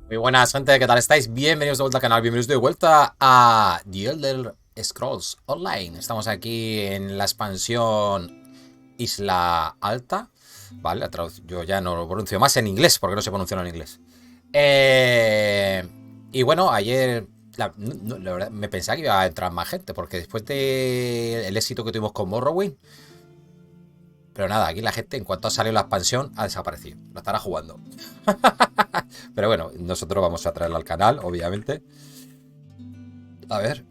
Muy buenas, gente, ¿qué tal estáis? Bienvenidos de vuelta al canal, bienvenidos de vuelta a The Elder Scrolls Online. Estamos aquí en la expansión Isla Alta. Vale, yo ya no lo pronuncio más en inglés, porque no se pronuncia en inglés. Y bueno, ayer la verdad, me pensaba que iba a entrar más gente, porque después del éxito que tuvimos con Morrowind. Pero nada, aquí la gente, en cuanto ha salido la expansión, ha desaparecido. La estará jugando. Pero bueno, nosotros vamos a traerla al canal, obviamente. A ver,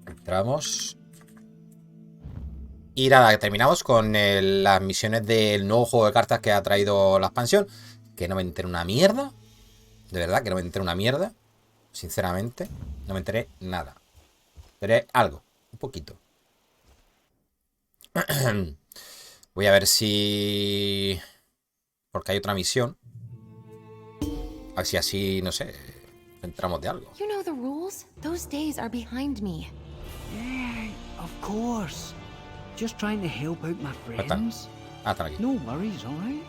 entramos. Y nada, terminamos con las misiones del nuevo juego de cartas que ha traído la expansión. Que no me enteré una mierda. De verdad, que no me enteré una mierda. Sinceramente, no me enteré nada. Enteré algo, un poquito. Voy a ver si... Porque hay otra misión. A ver si así, no sé, entramos de algo. You know the rules? Those days are behind me. Yeah, of course. Just trying to help out my ¿Dónde están? friends. Ah, están aquí. No worries, alright?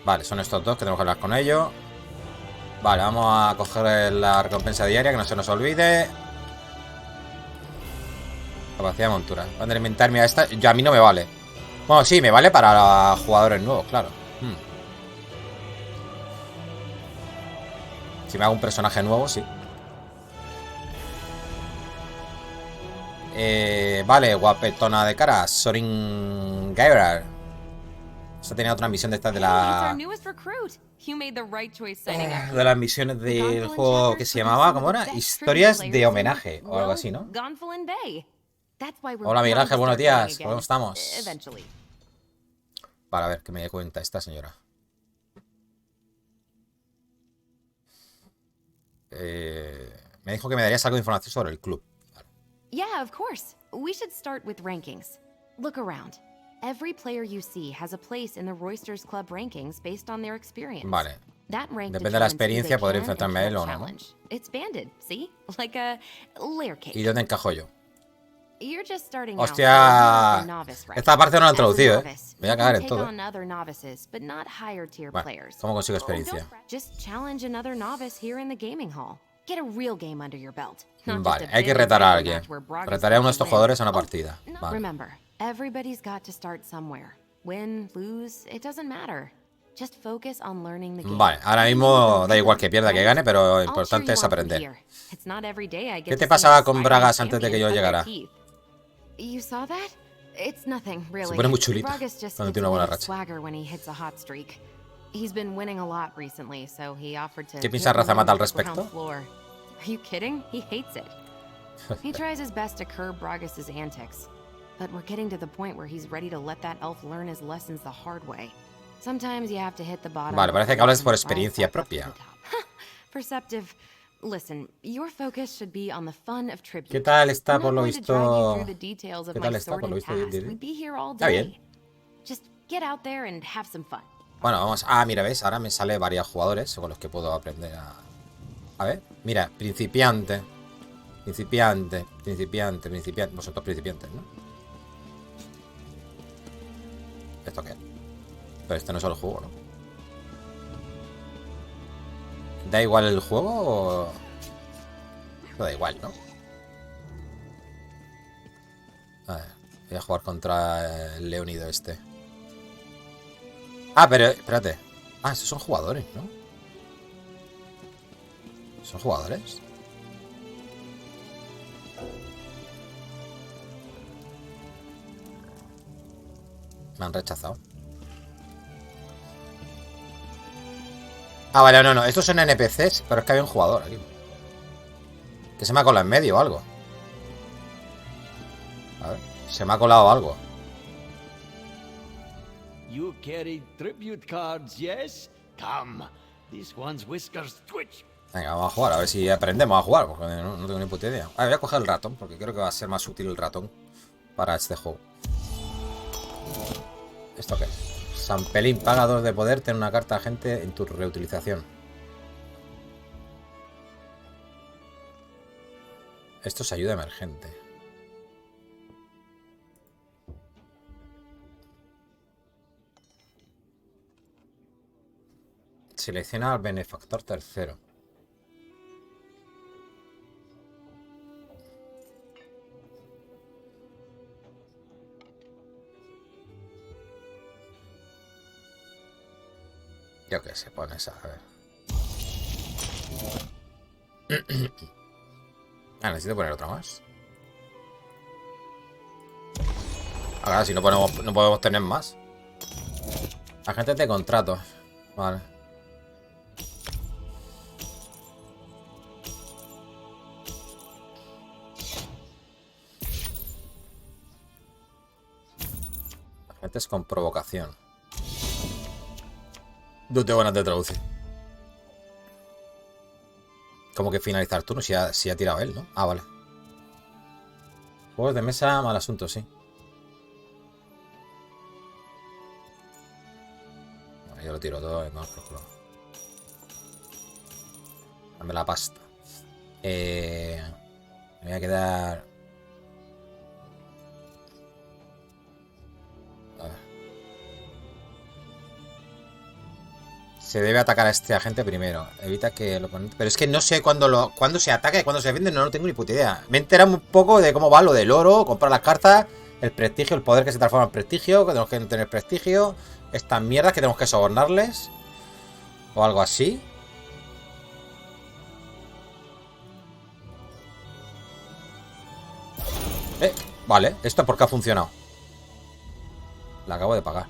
Vale, son estos dos que tenemos que hablar con ellos. Vale, vamos a coger la recompensa diaria, que no se nos olvide. Capacidad de montura. Van a inventarme a esta. Ya a mí no me vale. Bueno, sí, me vale para jugadores nuevos, claro. Si me hago un personaje nuevo, sí. Vale, guapetona de cara. Sorin Gairar. Esta tenía otra misión de estas de la... De las misiones del juego que se llamaba, ¿cómo era? Historias de homenaje o algo así, ¿no? Hola Miguel Ángel, buenos días. ¿Cómo estamos? Vale, a ver, que me dé cuenta esta señora. Me dijo que me darías algo de información sobre el club. Yeah, of course. We should start with rankings. Look around. Every player you see has a place in the Roysters Club rankings based on their experience. Vale. That rank Depende de la determines who experiencia, they podré can and enfrentarme a él can't o no, ¿no? challenge. It's banded, see? Like a layer ¿Y cake. dónde encajo yo? You're just starting out, so Hostia. you're the novice rank. Esta parte no la han As a traducido, novice, Me voy a you cagar can en take todo. on other novices, but not higher tier Bueno, players. ¿cómo consigo experiencia? Just challenge another novice here in the gaming hall. Get a real game under your belt. Not just Vale, a hay que banded retar a rifle alguien. match where Bragas Retaré a uno de gets to estos win. jugadores a una partida. No. Vale. Remember, everybody's got to start somewhere. Win, lose, it doesn't matter. Just focus on learning the game. Vale, ahora mismo da igual que pierda que gane, pero lo importante es aprender. ¿Qué te pasaba con Bragas antes de que yo llegara? You saw that? It's nothing, really. Se pone muy chulita Bragas just cuando gets tiene a una buena bit of racha. swagger when he hits a hot streak. He's been winning a lot recently, so he offered to ¿Qué piensa give him Razamata al the ground respecto? floor. Are you kidding? He hates it. He tries his best to curb Bragas' antics, but we're getting to the point where he's ready to let that elf learn his lessons the hard way. Sometimes you have to hit the bottom. Vale, parece que hablas por experiencia propia. Perceptive. Listen, your focus should be on the fun of tribute. ¿Qué tal está I'm por not lo going to drag you visto? through the details of ¿Qué my tal está sword por lo and visto? past. We'd be here all Está bien. day. Just get out there and have some fun. Bueno, vamos. Ah, mira, ¿ves? Ahora me sale varios jugadores con los que puedo aprender a... A ver, mira, principiante. Principiante, principiante, principiante. Vosotros principiantes, ¿no? ¿Esto qué? Pero este no es el juego, ¿no? ¿Da igual el juego o...? No da igual, ¿no? A ver, voy a jugar contra el Leonido este. Ah, pero, espérate. Ah, estos son jugadores, ¿no? ¿Son jugadores? Me han rechazado. Ah, vale, no. Estos son NPCs, pero es que hay un jugador aquí. Que se me ha colado en medio o algo. A ver, se me ha colado algo. You carried tribute cards, yes? Come. This one's whiskers twitch. Venga, vamos a jugar, a ver si aprendemos a jugar, porque no tengo ni puta idea. Voy a coger el ratón, porque creo que va a ser más útil el ratón para este juego. ¿Esto qué es? San Pelín, paga 2 de poder, tener una carta agente en tu reutilización. Esto es ayuda emergente. Selecciona al benefactor tercero. Yo qué sé, pon esa, a ver. Ah, necesito poner otra más. Ahora, si no ponemos, no podemos tener más. Agentes de contrato. Vale. Agentes con provocación. No tengo ganas de traducir. ¿Cómo que finalizar turno? Si ha tirado él, ¿no? Ah, vale. Juegos de mesa, mal asunto, sí. Bueno, yo lo tiro todo, vamos por culo. Dame la pasta. Me voy a quedar... A ver. Se debe atacar a este agente primero. Evita que el oponente... Pero es que no sé cuándo se ataca y cuándo se defiende. No, no tengo ni puta idea. Me he enterado un poco de cómo va lo del oro, comprar las cartas, el prestigio, el poder que se transforma en prestigio, que tenemos que tener prestigio. Estas mierdas que tenemos que sobornarles. O algo así. Vale, esto porque ha funcionado. La acabo de pagar.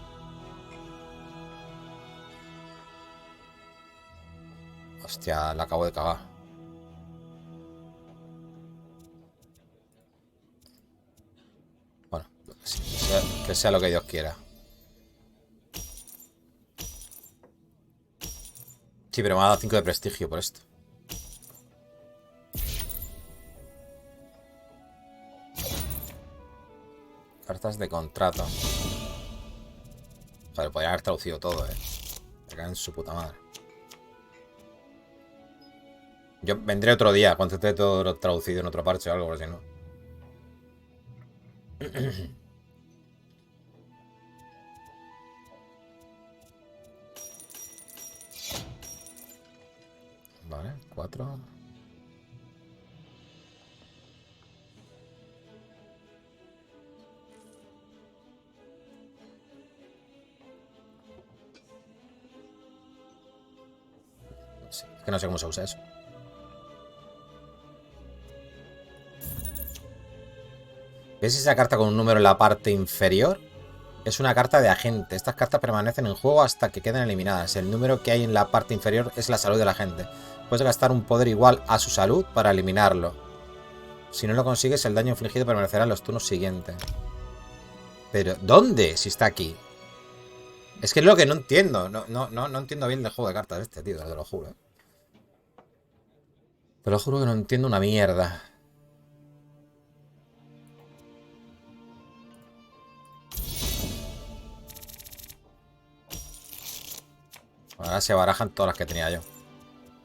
Hostia, la acabo de cagar. Bueno, que sea lo que Dios quiera. Sí, pero me ha dado 5 de prestigio por esto. Cartas de contrato. Joder, podrían haber traducido todo, Me caen en su puta madre. Yo vendré otro día cuando esté todo traducido en otro parche o algo, por si no. Vale, 4. Es que no sé cómo se usa eso. ¿Ves esa carta con un número en la parte inferior? Es una carta de agente. Estas cartas permanecen en juego hasta que queden eliminadas. El número que hay en la parte inferior es la salud del agente. Puedes gastar un poder igual a su salud para eliminarlo. Si no lo consigues, el daño infligido permanecerá en los turnos siguientes. Pero, ¿dónde? Si está aquí. Es que es lo que no entiendo. No entiendo bien el juego de cartas de este, tío. Te lo juro. Te lo juro que no entiendo una mierda. Ahora se barajan todas las que tenía yo.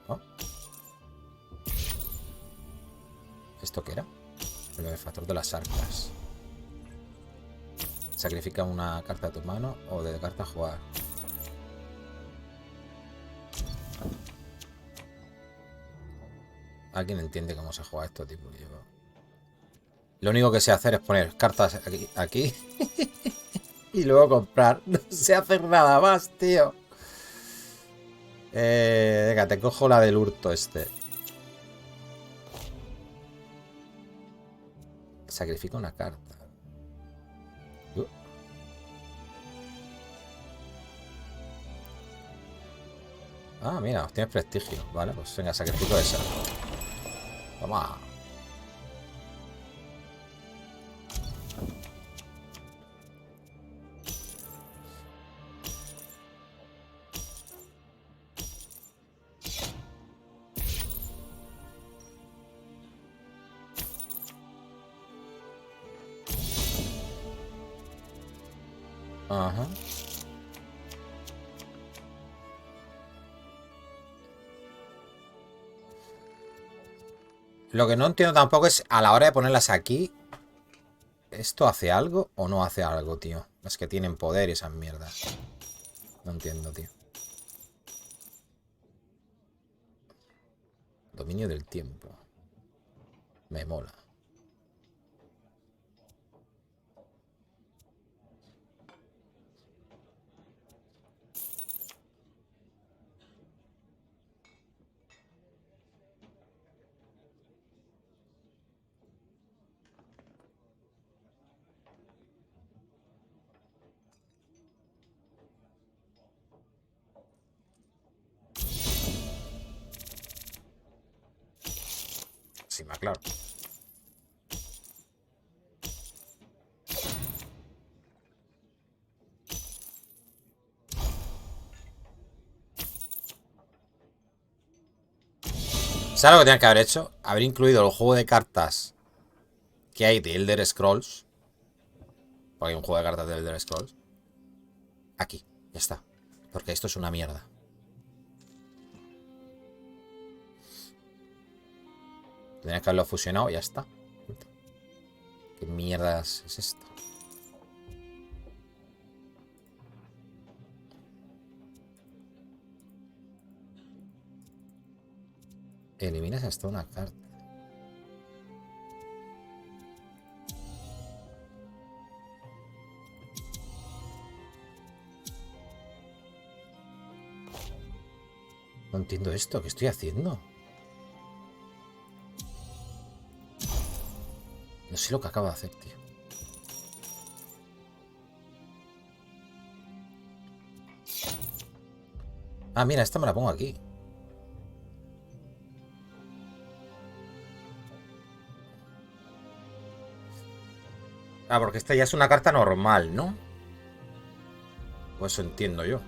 ¿No? ¿Esto qué era? El benefactor de las arcas. Sacrifica una carta de tu mano o de carta a jugar. ¿Alguien entiende cómo se juega esto, tipo? Yo... Lo único que sé hacer es poner cartas aquí y luego comprar. No sé hacer nada más, tío. Venga, te cojo la del hurto este. Sacrifica una carta. Ah, mira, tienes prestigio. Vale, pues venga, sacrifico esa. Toma. Ajá. Lo que no entiendo tampoco es a la hora de ponerlas aquí. ¿Esto hace algo o no hace algo, tío? Es que tienen poder y esas mierdas. No entiendo, tío. Dominio del tiempo. Me mola. Sí, más claro. ¿Sabes lo que tenían que haber hecho? Haber incluido el juego de cartas que hay de Elder Scrolls. Porque hay un juego de cartas de Elder Scrolls. Aquí, ya está. Porque esto es una mierda. Tendría que haberlo fusionado y ya está. ¿Qué mierdas es esto? Eliminas hasta una carta. No entiendo esto. ¿Qué estoy haciendo? No sé lo que acabo de hacer, tío. Ah, mira, esta me la pongo aquí. Ah, porque esta ya es una carta normal, ¿no? Pues eso entiendo yo.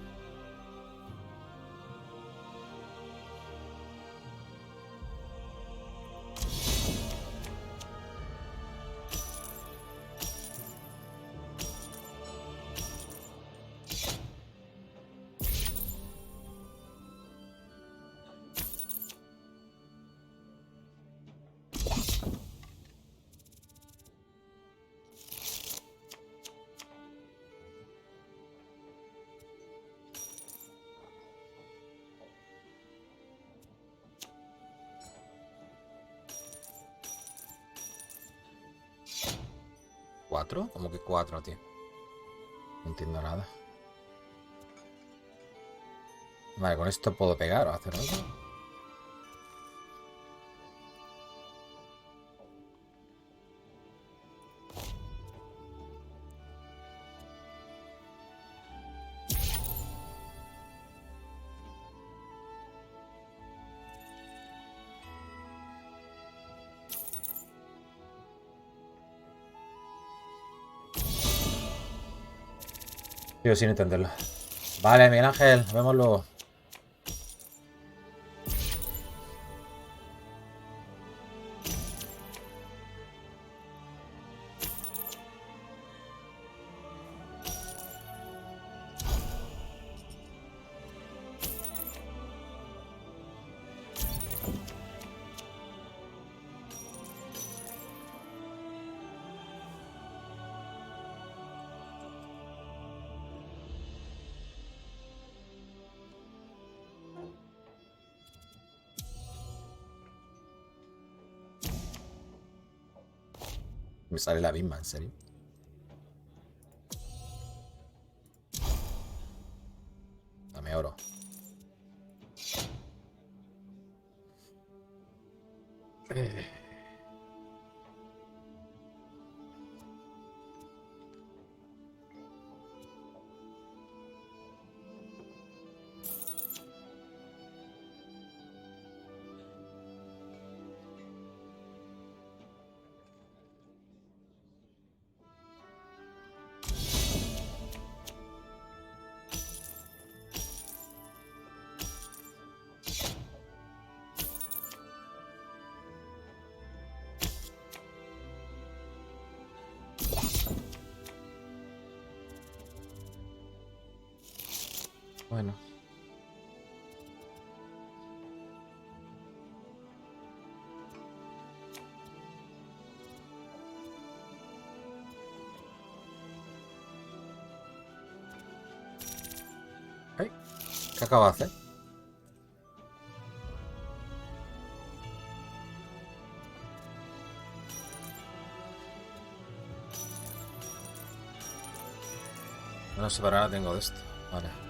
¿Cuatro? ¿Cómo que cuatro, tío? No entiendo nada. Vale, con esto puedo pegar o hacer algo. Sigo sin entenderlo. Vale, Miguel Ángel, nos vemos luego. Me sale la misma, en serio. Dame oro. Bueno. Ay, ¿qué acabo de hacer? No sé, pero ahora tengo de esto. Vale.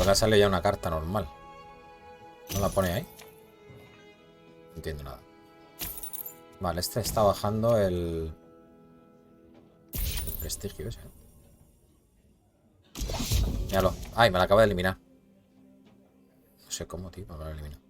Pues me sale ya una carta normal. ¿No la pone ahí? No entiendo nada. Vale, este está bajando el prestigio ese. Míralo. Ay, me la acaba de eliminar. No sé cómo, tío, me la elimino.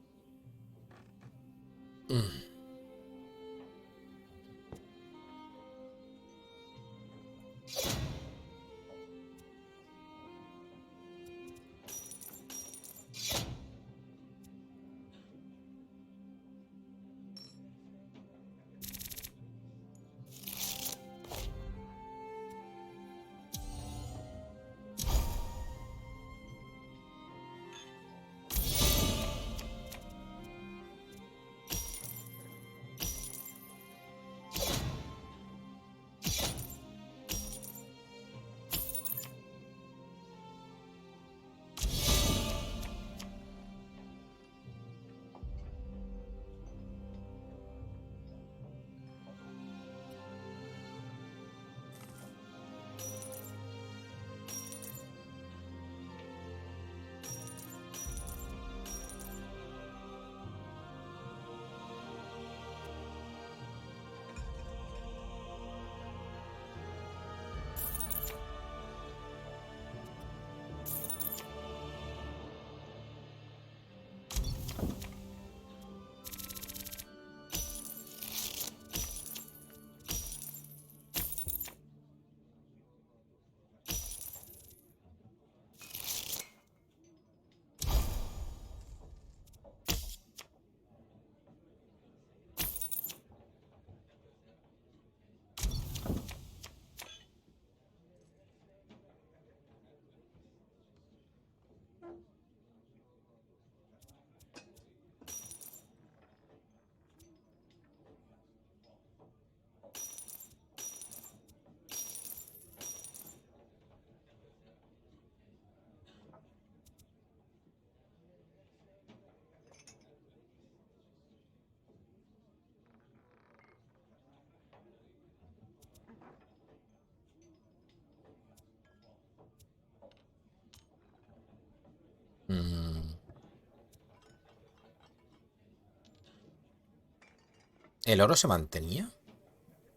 ¿El oro se mantenía?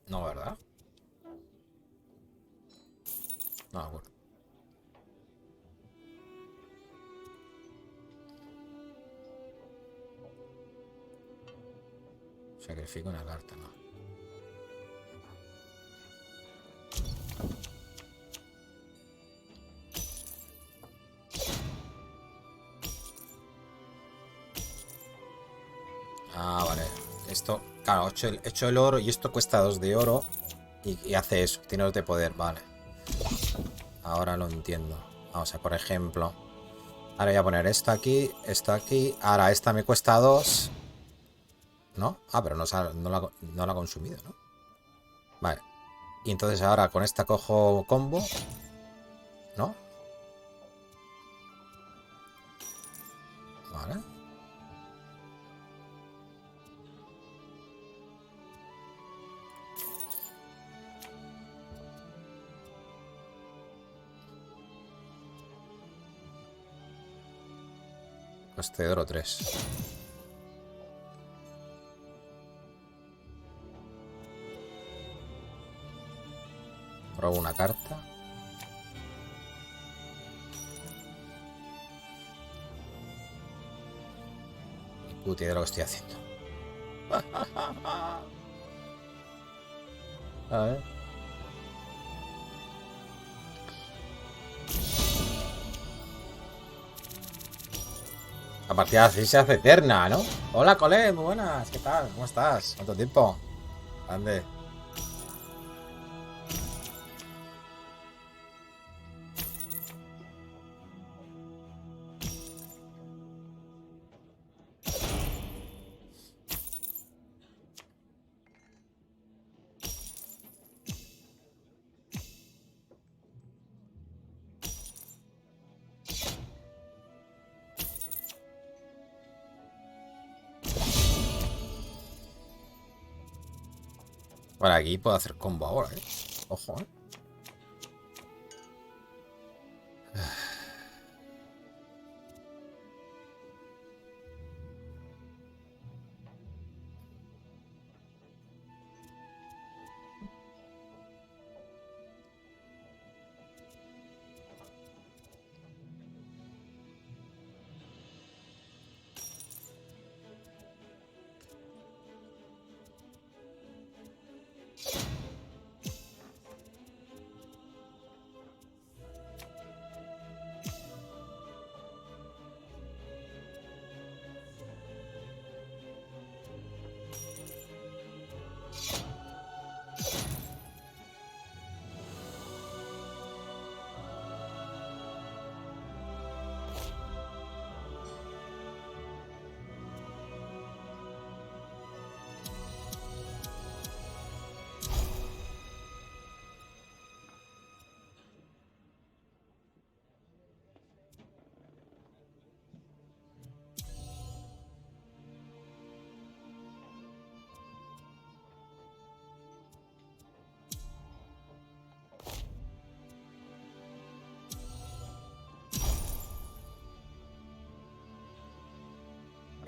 No, ¿verdad? No, bueno. Sacrifico una carta, no. Ah, vale. Esto, claro, he hecho el oro y esto cuesta 2 de oro y hace eso, tiene 2 de poder, vale. Ahora lo entiendo. Vamos a, por ejemplo, ahora voy a poner esto aquí, ahora esta me cuesta 2. ¿No? Ah, pero no la ha consumido, ¿no? Vale. Y entonces ahora con esta cojo combo, ¿no? Vale. Coste de oro 3. Robo una carta. Y puta idea de lo que estoy haciendo. A ver. La partida así se hace eterna, ¿no? Hola, Cole, muy buenas. ¿Qué tal? ¿Cómo estás? ¿Cuánto tiempo? Ande. Bueno, aquí puedo hacer combo ahora, ¿eh? Ojo, ¿eh?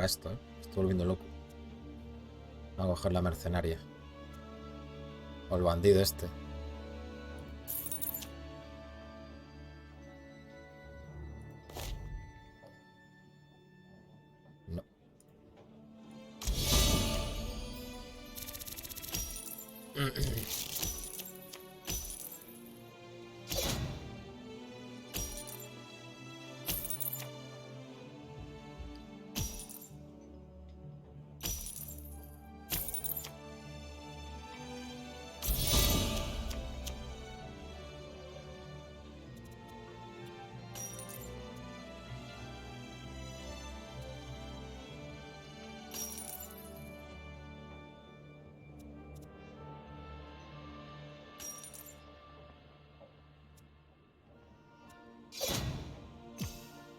loca esto, ¿eh? Me estoy volviendo loco. Vamos a coger la mercenaria. O el bandido este. No.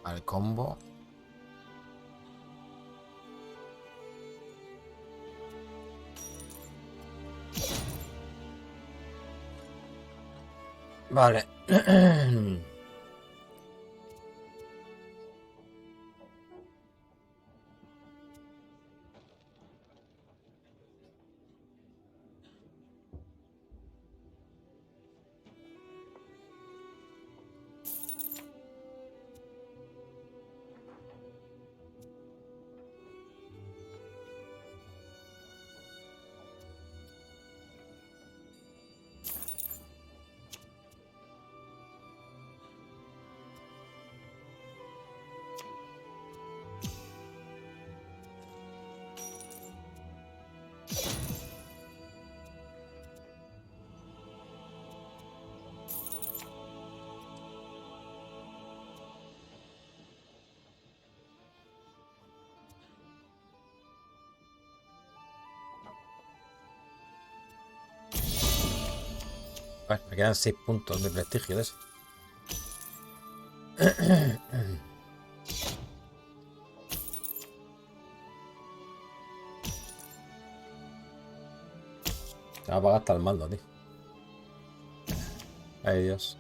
Al combo. Vale. Vale, me quedan 6 puntos de prestigio de eso. Se va a apagar hasta el mando, tío. Ay, Dios.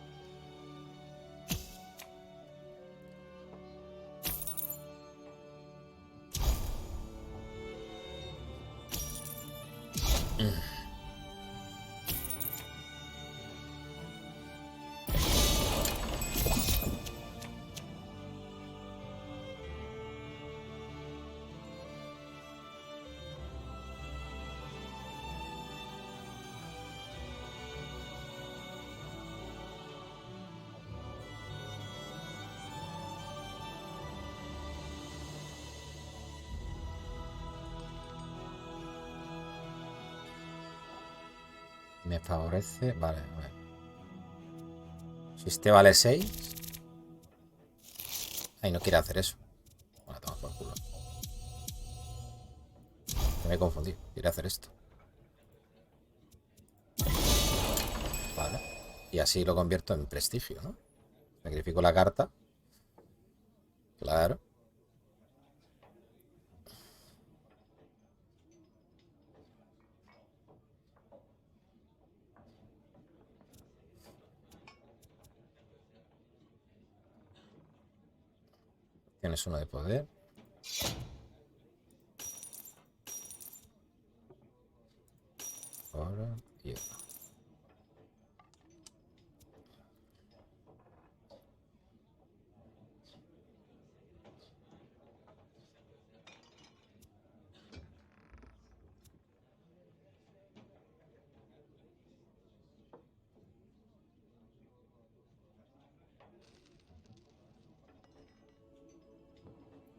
Me favorece. Vale, a ver. Si este vale 6. Ay, no quiere hacer eso. Bueno, toma por culo. Me he confundido. Quiere hacer esto. Vale. Y así lo convierto en prestigio, ¿no? Sacrifico la carta. Claro. Tienes uno de poder. Ahora y otro.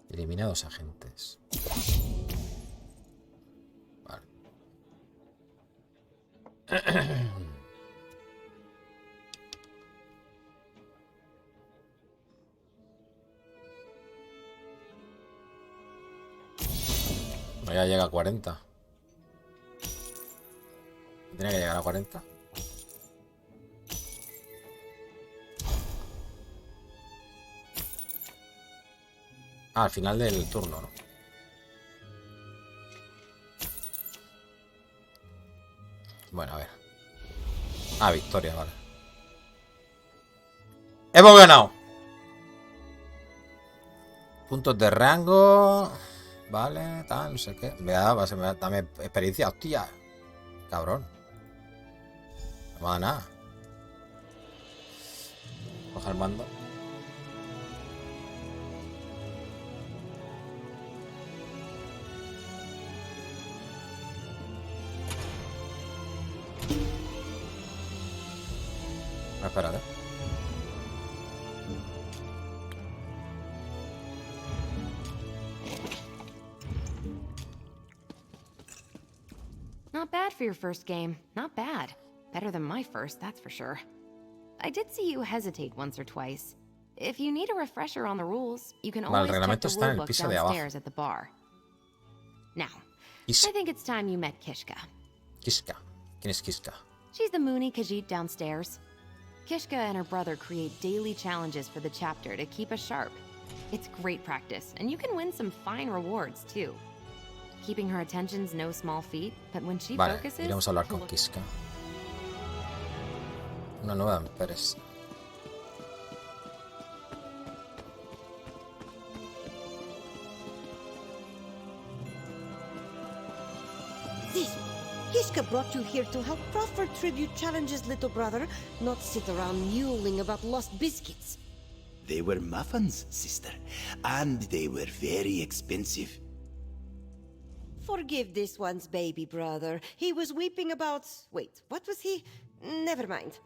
Eliminados agentes. Vale. No, ya llega a 40. Tenía que llegar a 40. Ah, al final del turno, ¿no? Bueno, a ver. Ah, victoria, vale. ¡Hemos ganado! Puntos de rango. Vale, tal, no sé qué. Dame experiencia, hostia. Cabrón. No me da nada. Coja el mando. Espérate. Not bad for your first game. Not bad. Better than my first, that's for sure. I did see you hesitate once or twice. If you need a refresher on the rules, you can always check the rulebook downstairs at the bar. Now, I think it's time you met Kishka. Kishka. ¿Quién es Kishka? She's the Mooney Khajiit downstairs. Kishka and her brother create daily challenges for the chapter to keep us sharp. It's great practice, and you can win some fine rewards, too. Keeping her attention's no small feat, but when she focuses... Iremos a hablar con Kishka. Una nueva empresa. Kishka brought you here to help proffer tribute challenges, little brother, not sit around mewling about lost biscuits. They were muffins, sister, and they were very expensive. Forgive this one's baby brother. He was weeping about... Wait, what was he? Never mind.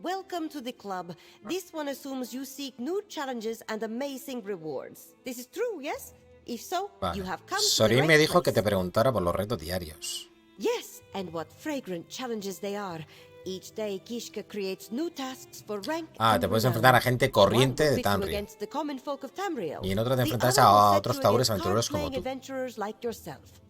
Welcome to the club. This one assumes you seek new challenges and amazing rewards. This is true, yes? If so, you have come to the Sorin right me dijo place. que te preguntara por los retos diarios. Yes, and what fragrant challenges they are. Each day, Kishka creates new tasks for rank and te puedes renown. enfrentar a gente corriente One de will pit you Tamriel. against the common folk of Tamriel. Y en otro te The enfrentas other will a set otros you taures against aventureros como hard-playing tú. adventurers like yourself.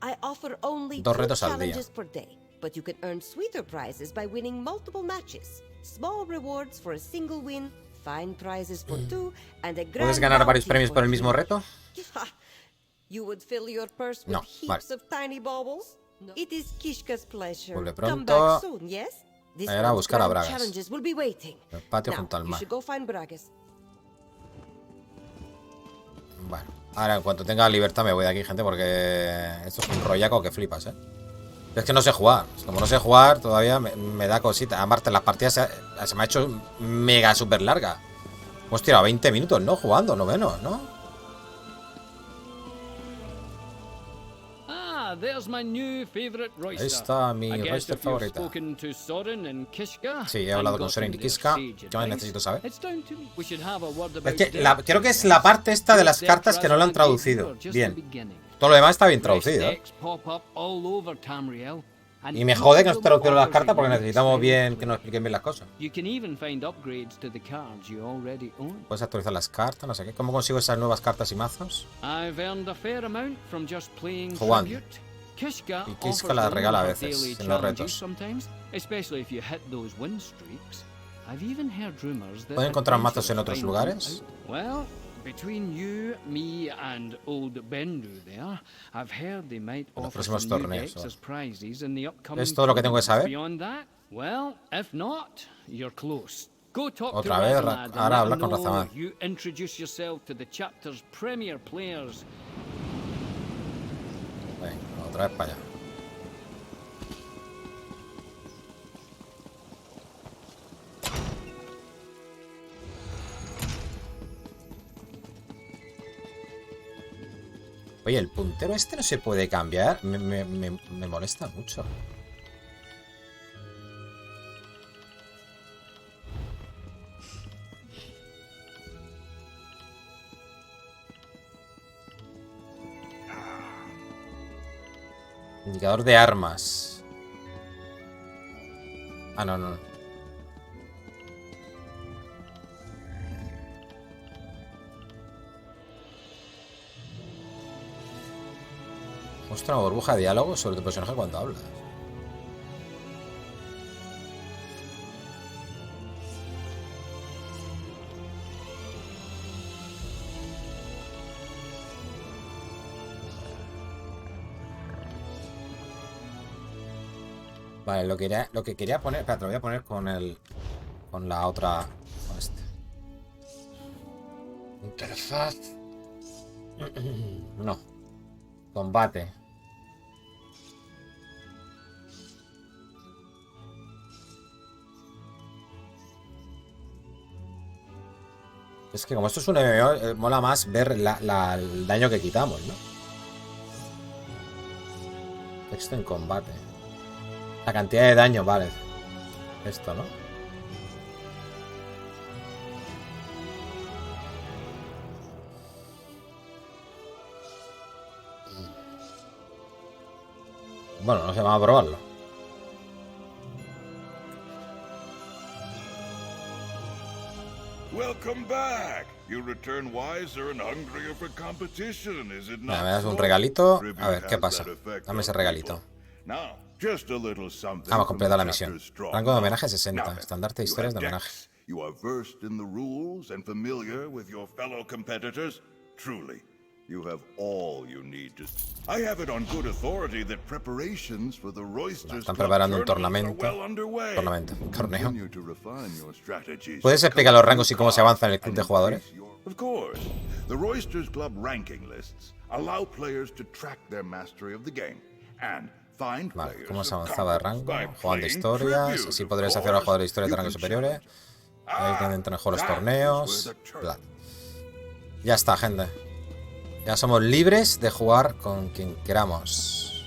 I offer only 2 2 retos al día. challenges per day, but you can earn sweeter prizes by winning multiple matches. Small rewards for a single win, fine prizes for 2, and a grand ¿Puedes ganar varios bounty premios for por el 3. mismo reto? You would fill your purse with No, heaps of tiny baubles? It is Kishka's pleasure. Vuelve Come pronto. back soon, yes? This A ir a one's buscar a grand Bragas. challenges will be waiting. El patio Now, junto al you mar. should go find Bragas. Bueno, ahora en cuanto tenga libertad me voy de aquí, gente, porque esto es un rollaco que flipas, ¿eh? Es que no sé jugar. Como no sé jugar, todavía me da cosita. Aparte, las partidas se me ha hecho mega super larga. Hemos tirado 20 minutos, ¿no? Jugando, no menos, ¿no? Ah, there's my new favorite royster. Ahí está mi I guess royster if you've favorita. spoken to Sorin and Kishka, Sí, he hablado and con Sorin y gotten their Kishka. sage ¿Qué más advice, necesito saber? it's down to me. We should have a word Es about que their creo que es la parte esta de las cartas que no la han traducido. Bien. Todo lo demás está bien traducido, ¿eh? Y me jode que no se traducieron las cartas porque necesitamos bien que nos expliquen bien las cosas. Puedes actualizar las cartas, no sé qué. ¿Cómo consigo esas nuevas cartas y mazos? Jugando. Y Kishka las regala a veces en los retos. ¿Pueden encontrar mazos en otros lugares? En los próximos torneos. ¿Es todo lo que tengo que saber? Otra vez, ahora hablar con Razamán. Venga, otra vez para allá. Oye, el puntero este no se puede cambiar. Me molesta mucho. Indicador de armas. Ah, no. Muestra una burbuja de diálogo sobre tu personaje cuando hablas. Vale, lo que quería poner... Espera, te lo voy a poner con la otra... Con este. Interfaz. No. Combate. Es que como esto es un MMO, mola más ver el daño que quitamos, ¿no? Texto en combate. La cantidad de daño, vale. Esto, ¿no? Bueno, no sé, vamos a probarlo. Welcome back. You return wiser and hungrier for competition, is it not? Mira, me das un regalito. A ver, ¿qué pasa? Dame ese regalito. Now, just a little something. Vamos a completar la misión. Rango de homenaje 60. Estandarte de historias de homenaje. You are versed in the rules and familiar with your fellow competitors. Truly, you have all you need to. I have it on good authority that preparations for the Roysters Están preparando un tournament torneo. Un torneo. Continue to refine your strategies. ¿Puedes explicar los rangos y cómo se avanza en el club de jugadores? Of course. The Roysters Club ranking lists allow players to track their mastery of the game and find Vale, players ¿cómo se of avanzaba de rango? competence by Jugando playing historias. tribute, Así of podrías hacer a los course. jugadores de historias de You rangos can superiores. Ahí que entran mejor los that is torneos. where the Bla. Ya está, gente. Ya somos libres de jugar con quien queramos.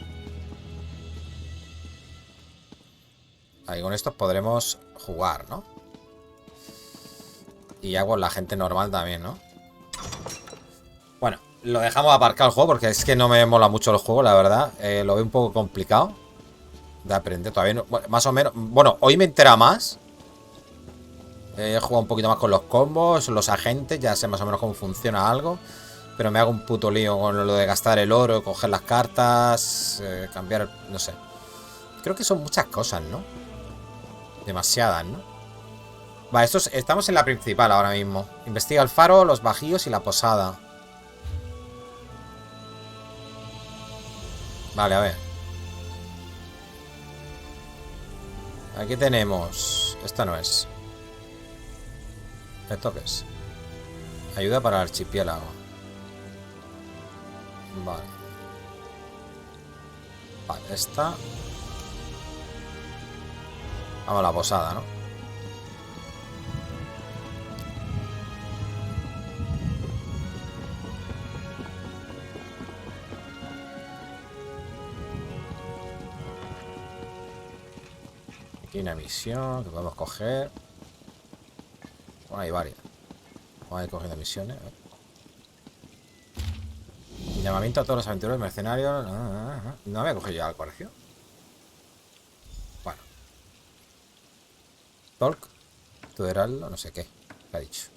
Ahí con estos podremos jugar, ¿no? Y ya con la gente normal también, ¿no? Bueno, lo dejamos aparcado el juego porque es que no me mola mucho el juego, la verdad. Lo veo un poco complicado de aprender. Todavía no, bueno, más o menos. Bueno, hoy me entera más. He jugado un poquito más con los combos, los agentes, ya sé más o menos cómo funciona algo. Pero me hago un puto lío con lo de gastar el oro, coger las cartas, cambiar, no sé. Creo que son muchas cosas, ¿no? Demasiadas, ¿no? Vale, estamos en la principal ahora mismo. Investiga el faro, los bajíos y la posada. Vale, a ver. Aquí tenemos... Esta no es. ¿Esto qué es? Ayuda para el archipiélago. Vale. Vale, esta. Vamos a la posada, ¿no? Aquí hay una misión que podemos coger. Bueno, hay varias. Vamos a ir cogiendo misiones. Llamamiento a todos los aventureros mercenarios. No me he cogido ya al colegio. Bueno. Talk. Tu heraldo, no sé qué. ¿Qué ha dicho?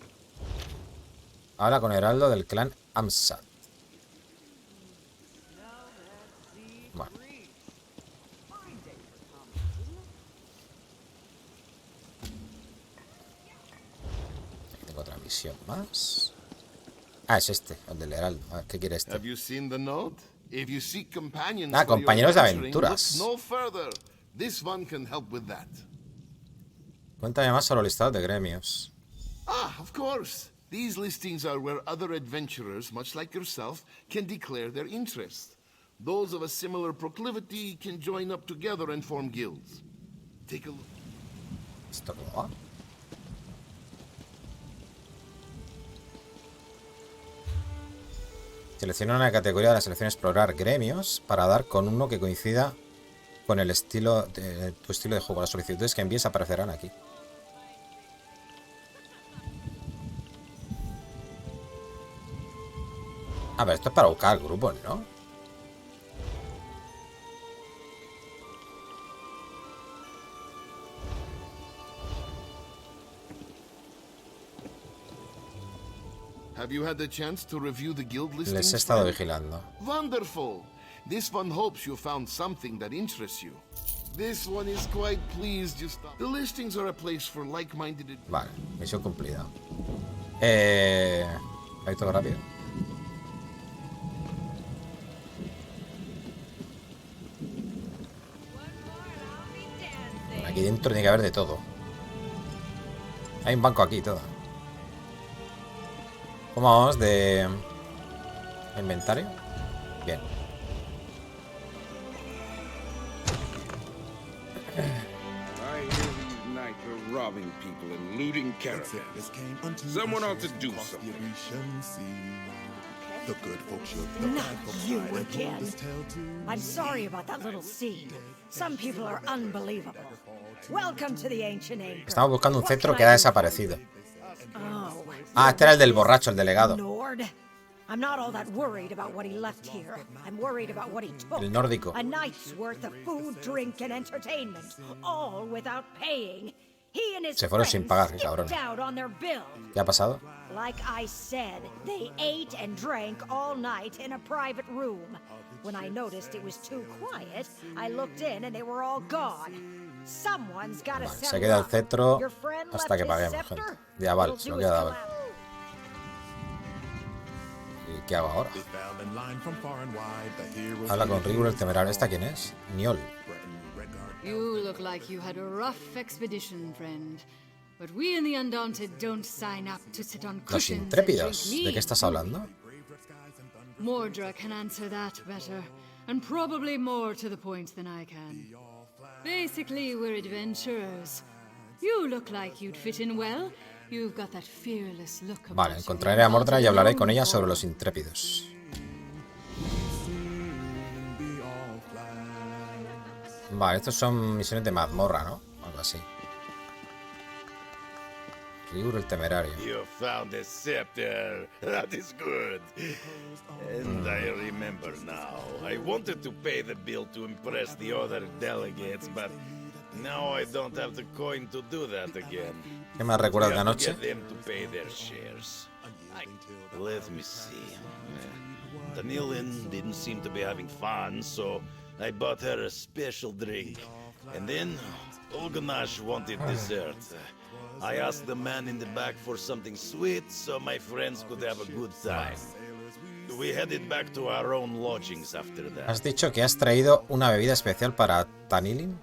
Habla con heraldo del clan Amsat. Bueno. Aquí tengo otra misión más. Ah, es este, el del heraldo. A ver, ¿qué quiere este? Ah, compañeros de aventuras. Cuéntame más sobre los listados de gremios. Of course. These listings are where other adventurers, much like yourself, can declare their interest. Those of a similar proclivity can join up together and form guilds. Take a look. ¿Esto cómo va? Selecciona una categoría de la selección explorar gremios para dar con uno que coincida con el estilo de tu estilo de juego. Las solicitudes que envíes aparecerán aquí. A ver, esto es para buscar grupos, ¿no? Have you had the chance to review the guild listings? Les he estado vigilando. Wonderful. This one hopes you found something that interests you. This one is quite pleased you stopped. The listings are a place for like-minded. Vale, misión cumplida. Ahí todo rápido. Aquí dentro tiene que haber de todo. Hay un banco aquí y todo. ¿Cómo vamos de Inventario. Bien. Robbing people and looting caravans. Someone ought to do something. Not you again. I'm sorry about that little seed. Some people are unbelievable. Welcome to the ancient age. Estamos buscando un centro que ha desaparecido. Ah, este era el del borracho, el delegado. Lord, I'm not all that worried about what he left here. I'm worried about what he took. El nórdico. A night's worth of food, drink, and entertainment, all without paying. Se fueron sin pagar, qué cabrón. ¿Qué ha pasado? Like I said, they ate and drank all night in a private room. When I noticed it was too quiet, I looked in and they were all gone. Someone's got to se queda el cetro hasta que paguemos, gente. Ya vale, se lo queda Aval. ¿Y qué hago ahora? Habla con Rigor el temerario. ¿Esta quién es? Niol. You look like you had a rough expedition, friend. But we in the Undaunted don't sign up to sit on Los cushions. intrépidos. ¿De qué estás hablando? Mordra can answer that better, and probably more to the point than I can. Basically, we're adventurers. You look like you'd fit in well. You've got that fearless look about Vale, encontraré a Mordra y hablaré con ella sobre los intrépidos. Vale, estos son misiones de mazmorra, ¿no? Algo así. Rigor el temerario. You found the scepter. That is good. And I remember now. I wanted to pay the bill to impress the other delegates, but now I don't have the coin to do that again. ¿Qué me recuerdas de anoche? Get them to pay their shares. Let me see. Tamriel didn't seem to be having fun, so I bought her a special drink. And then Olganash wanted dessert. I asked the man in the back for something sweet so my friends could have a good time. We headed back to our own lodgings after that. ¿Has dicho que has traído una bebida especial para Tamriel?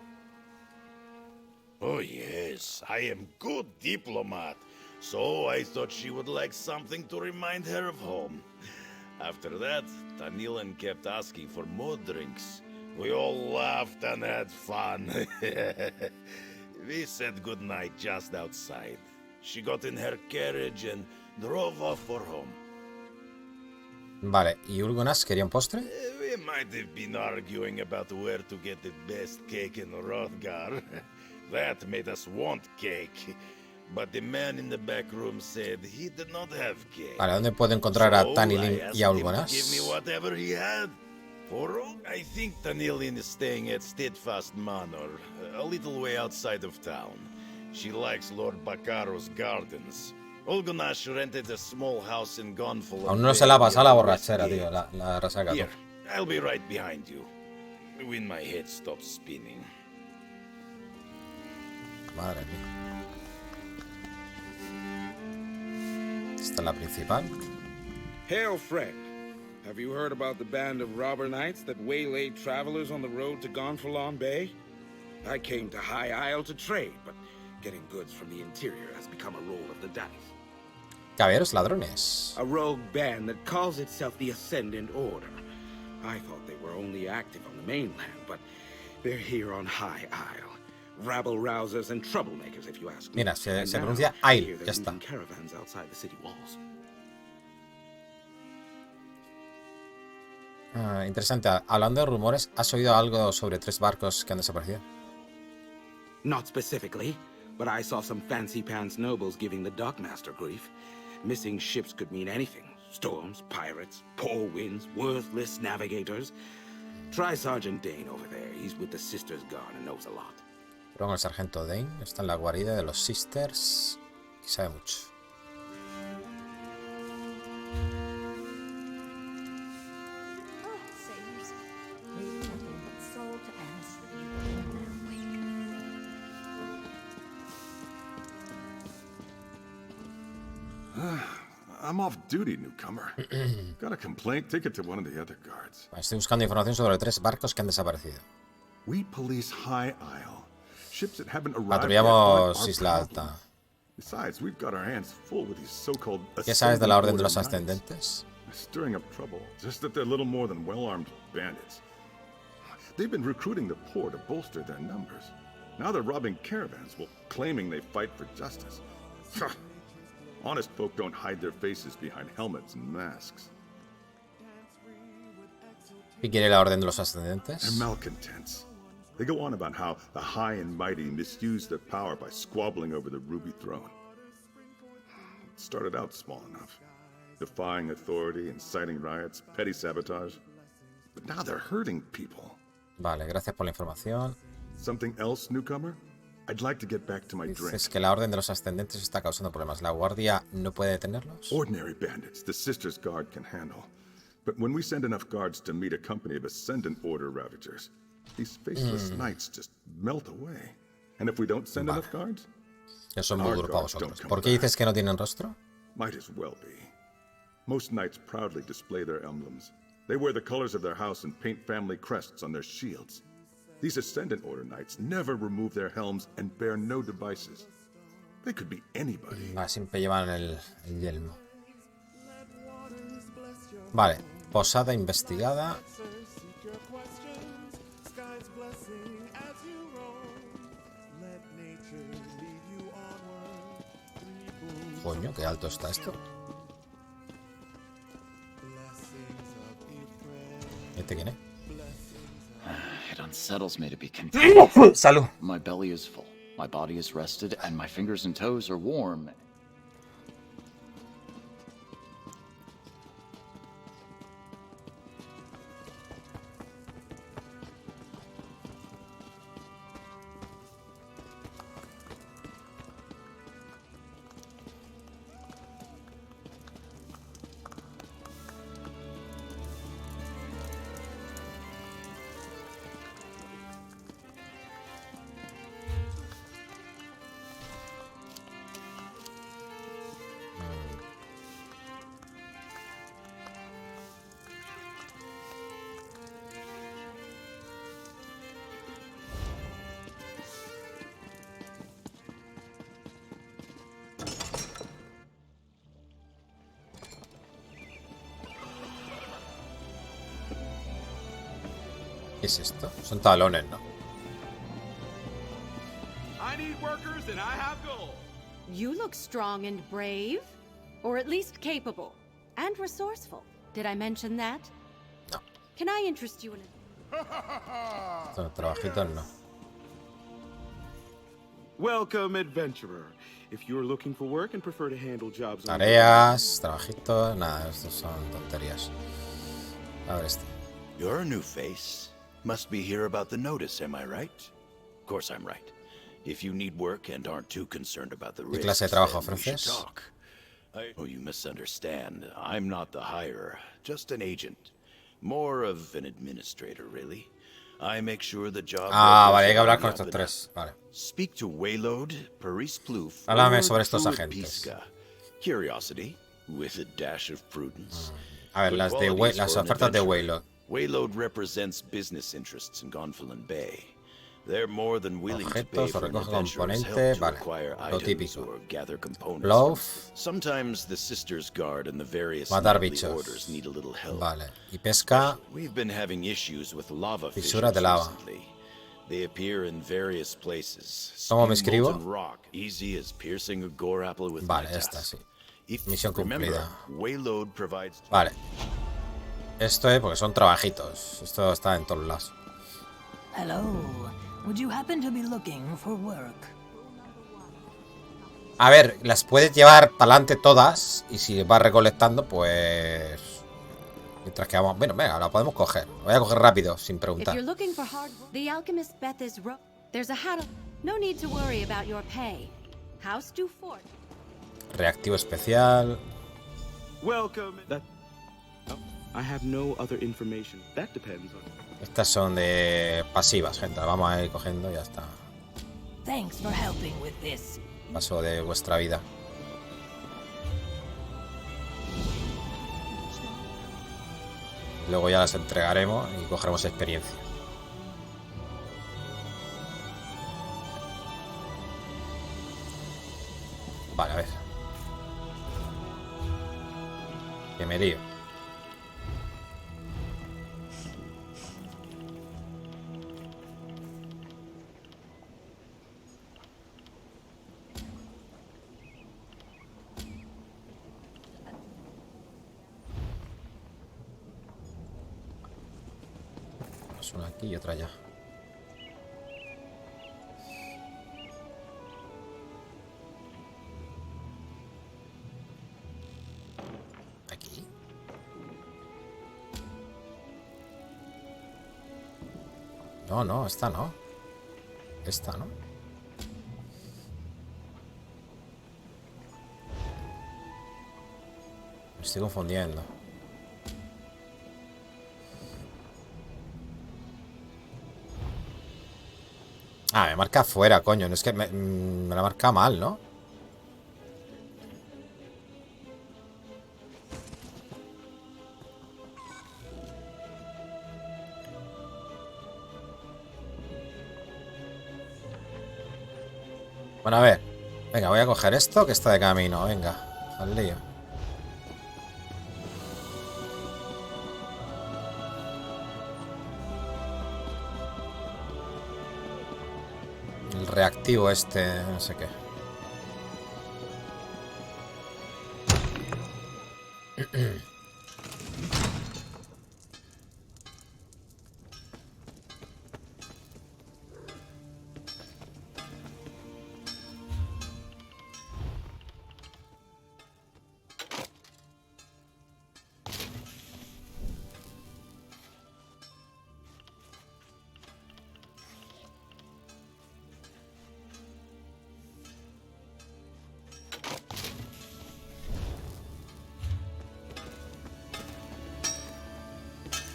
Oh yes, I am good diplomat. So I thought she would like something to remind her of home. After that, Tamriel kept asking for more drinks. We all laughed and had fun. We said goodnight just outside. She got in her carriage and drove off for home. Vale, ¿y Ulgonas quería un postre? We might have been arguing about where to get the best cake in Hrothgar. That made us want cake. But the man in the back room said he did not have cake. Vale, ¿dónde puedo encontrar a Tamriel y a Ulgonas? Give me whatever he had. I think Tamriel is staying at Steadfast Manor, a little way outside of town. She likes Lord Bakaro's gardens. Olgonash rented a small house in Gonfall. Aún no se la ha pasado la borrachera, tío, la resaca. Here, I'll be right behind you. When my head stops spinning. Madre mía. Esta es la principal. Hail, friend. Have you heard about the band of robber knights that waylaid travelers on the road to Gonfalon Bay? I came to High Isle to trade, but getting goods from the interior has become a roll of the dice. Caballeros ladrones. A rogue band that calls itself the Ascendant Order. I thought they were only active on the mainland, but they're here on High Isle. Rabble rousers and troublemakers, if you ask me. Mira, se pronuncia Isle, ya está. Caravans outside the city walls. Interesante. Hablando de rumores, ¿has oído algo sobre 3 barcos que han desaparecido? Not specifically, but I saw some fancy pants nobles giving the dockmaster grief. Missing ships could mean anything. Storms, pirates, poor winds, worthless navigators. Try Sergeant Dane over there. He's with the Sisters Guard and knows a lot. Pero el sargento Dane está en la guarida de los Sisters y sabe mucho. I'm off duty, newcomer. Got a complaint? Take it to one of the other guards. Estoy buscando información sobre 3 barcos que han desaparecido. We police High Isle. Ships that haven't arrived Patrullamos Isla Alta. Besides, we've got our hands full with these so-called ¿Qué sabes de la Orden de los Ascendentes? stirring up trouble, just that they're little more than well-armed bandits. They've been recruiting the poor to bolster their numbers. Now they're robbing caravans while claiming they fight for justice. Honest folk don't hide their faces behind helmets and masks. ¿Y quiere la orden de los ascendentes? They're malcontents. They go on about how the high and mighty misuse their power by squabbling over the ruby throne. It started out small enough, defying authority, inciting riots, petty sabotage. But now they're hurting people. Vale, gracias por la información. Something else, newcomer? I'd like to get back to my drink. Es que la orden de los ascendentes está causando problemas. ¿La guardia no puede detenerlos? Ordinary bandits, the Sisters Guard can handle. But when we send enough guards to meet a company of Ascendant Order Ravagers, these faceless knights just melt away. And if we don't send enough guards, eso es muy duro para vosotros. ¿Por qué dices que no tienen rostro? Might as well be. Most knights proudly display their emblems. They wear the colors of their house and paint family crests on their shields. These Ascendant Order knights never remove their helms and bear no devices. They could be anybody. Siempre llevan el yelmo. Vale, posada investigada. Coño, qué alto está esto. ¿Este quién es? It unsettles me to be content. Salud. My belly is full, my body is rested, and my fingers and toes are warm. ¿Qué es esto? Son talones, ¿no? I need workers and I have gold. You look strong and brave. Or at least capable. And resourceful. Did I mention that? No. Can I interest you in Son trabajitos, no. Welcome, adventurer. If you're looking for work and prefer to handle jobs... Tareas, trabajitos, nada, estos son tonterías. A ver este. You're a new face. Must be here about the notice, am I right? Of course I'm right. If you need work and aren't too concerned about the risks, ¿Qué clase de trabajo then we should ofreces? talk. Oh, you misunderstand. I'm not the hirer, just an agent. More of an administrator, really. I make sure the job... Vale, hay que hablar con estos tres. Vale. Speak to Waylode, Paris Plouffe, Háblame sobre estos Druid agentes. Pisca. Curiosity, with a dash of prudence. A ver, las ofertas de Waylode. Waylode represents business interests in Gonfalon Bay. They're more than willing to pay Objetos, for an recoge adventurer's componente, help to vale, acquire lo items típico. or gather components. Plouf, Sometimes the Sisters Guard and the various matar knightly bichos. orders need a little help. Vale, y pesca, We've been having issues with lava fisuras fissures de lava. recently. They appear in various places. ¿Cómo me Spew escribo? molten rock, easy as piercing a gore apple with Vale, my esta task. sí. Misión cumplida. Waylode provides... Vale. Esto es porque son trabajitos. Esto está en todos lados. Hello. Would you happen to be looking for work? A ver, las puedes llevar para adelante todas. Y si vas recolectando, pues... Mientras que vamos... Bueno, venga, la podemos coger. La voy a coger rápido, sin If preguntar. you're looking for hard work, the alchemist Beth is there's a hat. No need to worry about your pay. House do fort. Reactivo especial. Welcome. I have no other information. That depends on... Estas son de pasivas, gente. Las vamos a ir cogiendo y ya está. Thanks for helping with this. Paso de vuestra vida. Luego ya las entregaremos y cogeremos experiencia. Vale, a ver. Que me lío. Tenemos una aquí y otra allá. Aquí. No, no, esta no. Esta, ¿no? Me estoy confundiendo. Ah, me marca afuera, coño. No es que me la marca mal, ¿no? Bueno, a ver. Venga, voy a coger esto que está de camino. Venga, al lío. El reactivo este, no sé qué.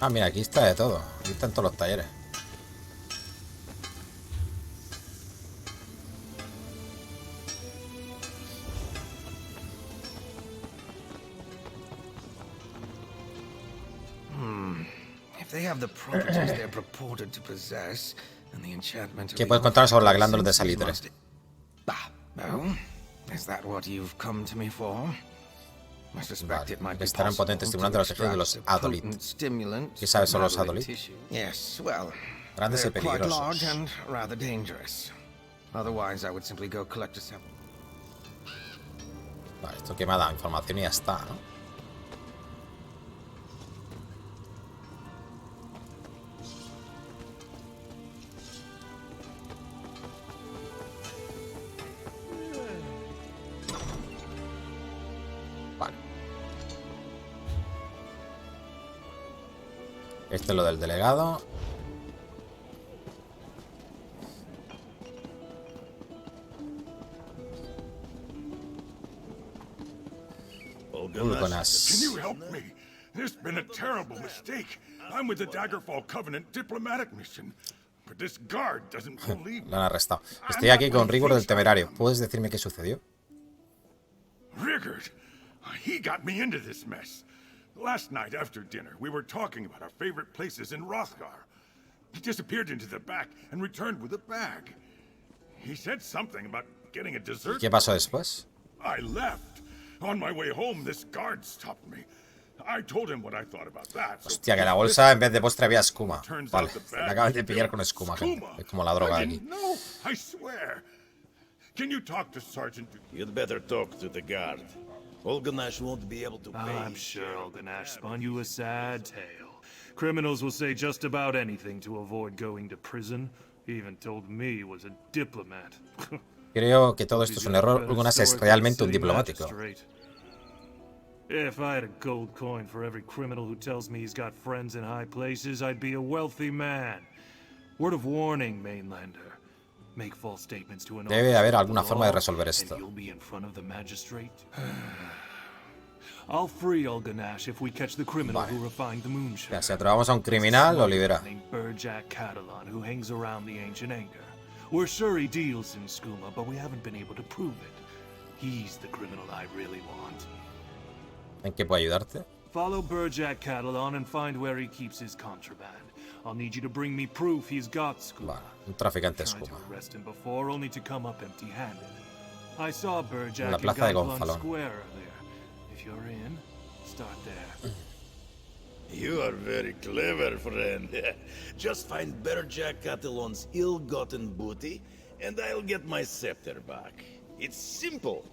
Ah, mira, aquí está de todo. Aquí están todos los talleres. ¿Qué puedes contar sobre la glándula de salitre? Vale, que estarán potentes estimulando los tejidos de los adolit. ¿Qué sabes sobre los adolit? Grandes y peligrosos. Vale, esto que me ha dado información y ya está, ¿no? Este es lo del delegado. Can you help me? There's been a terrible mistake. I'm with the Daggerfall Covenant diplomatic mission. But this guard doesn't believe me. Lo han arrestado. Estoy aquí con Rigor del Temerario. ¿Puedes decirme qué sucedió? Rigor, he got me into this mess. Last night after dinner, we were talking about our favorite places in Rothgar. He disappeared into the back and returned with a bag. He said something about getting a dessert. ¿Qué pasó después? I left. On my way home, this guard stopped me. I told him what I thought about that. Hostia, que la bolsa en vez de postre había escuma. Vale, me acabas de pillar con escuma, gente. Es como la droga aquí. No, I swear. Can you talk to Sergeant? You'd better talk to the guard. Olganash won't be able to pay. I'm sure Olganash spun you a sad tale. Criminals will say just about anything to avoid going to prison. He even told me he was a diplomat. Creo que todo esto es un error. Olganash es realmente un diplomático. If I had a gold coin for every criminal who tells me he's got friends in high places, I'd be a wealthy man. Word of warning, mainlander. Make false statements to an Debe haber alguna forma de resolver esto. I'll free Olganash if we catch the criminal who refined the moonshine. Ya, si atrapamos a un criminal, lo libera. Who hangs around the ancient anger. We're sure he deals in skooma, but we haven't been able to prove it. He's the criminal I really want. ¿En qué puedo ayudarte? Follow Burjack Catalan and find where he keeps his contraband. I'll need you to bring me proof he's got skooma. Vale, un traficante de skooma. Arrest him before, only to come up empty-handed. I saw Burjack en la plaza de Gonfalon Gonfalón. Square earlier. If you're in, start there. You are very clever, friend. Just find Burjack Catalan's ill-gotten booty, and I'll get my scepter back. It's simple.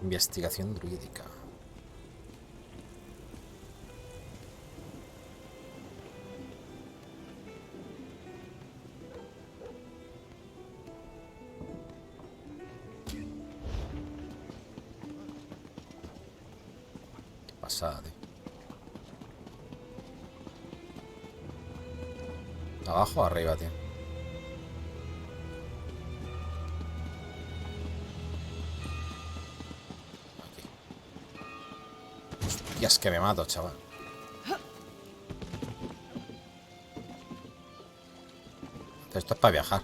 Investigación druídica. Qué pasada, tío. ¿Abajo o arriba, tío? Y es que me mato, chaval. Esto es para viajar.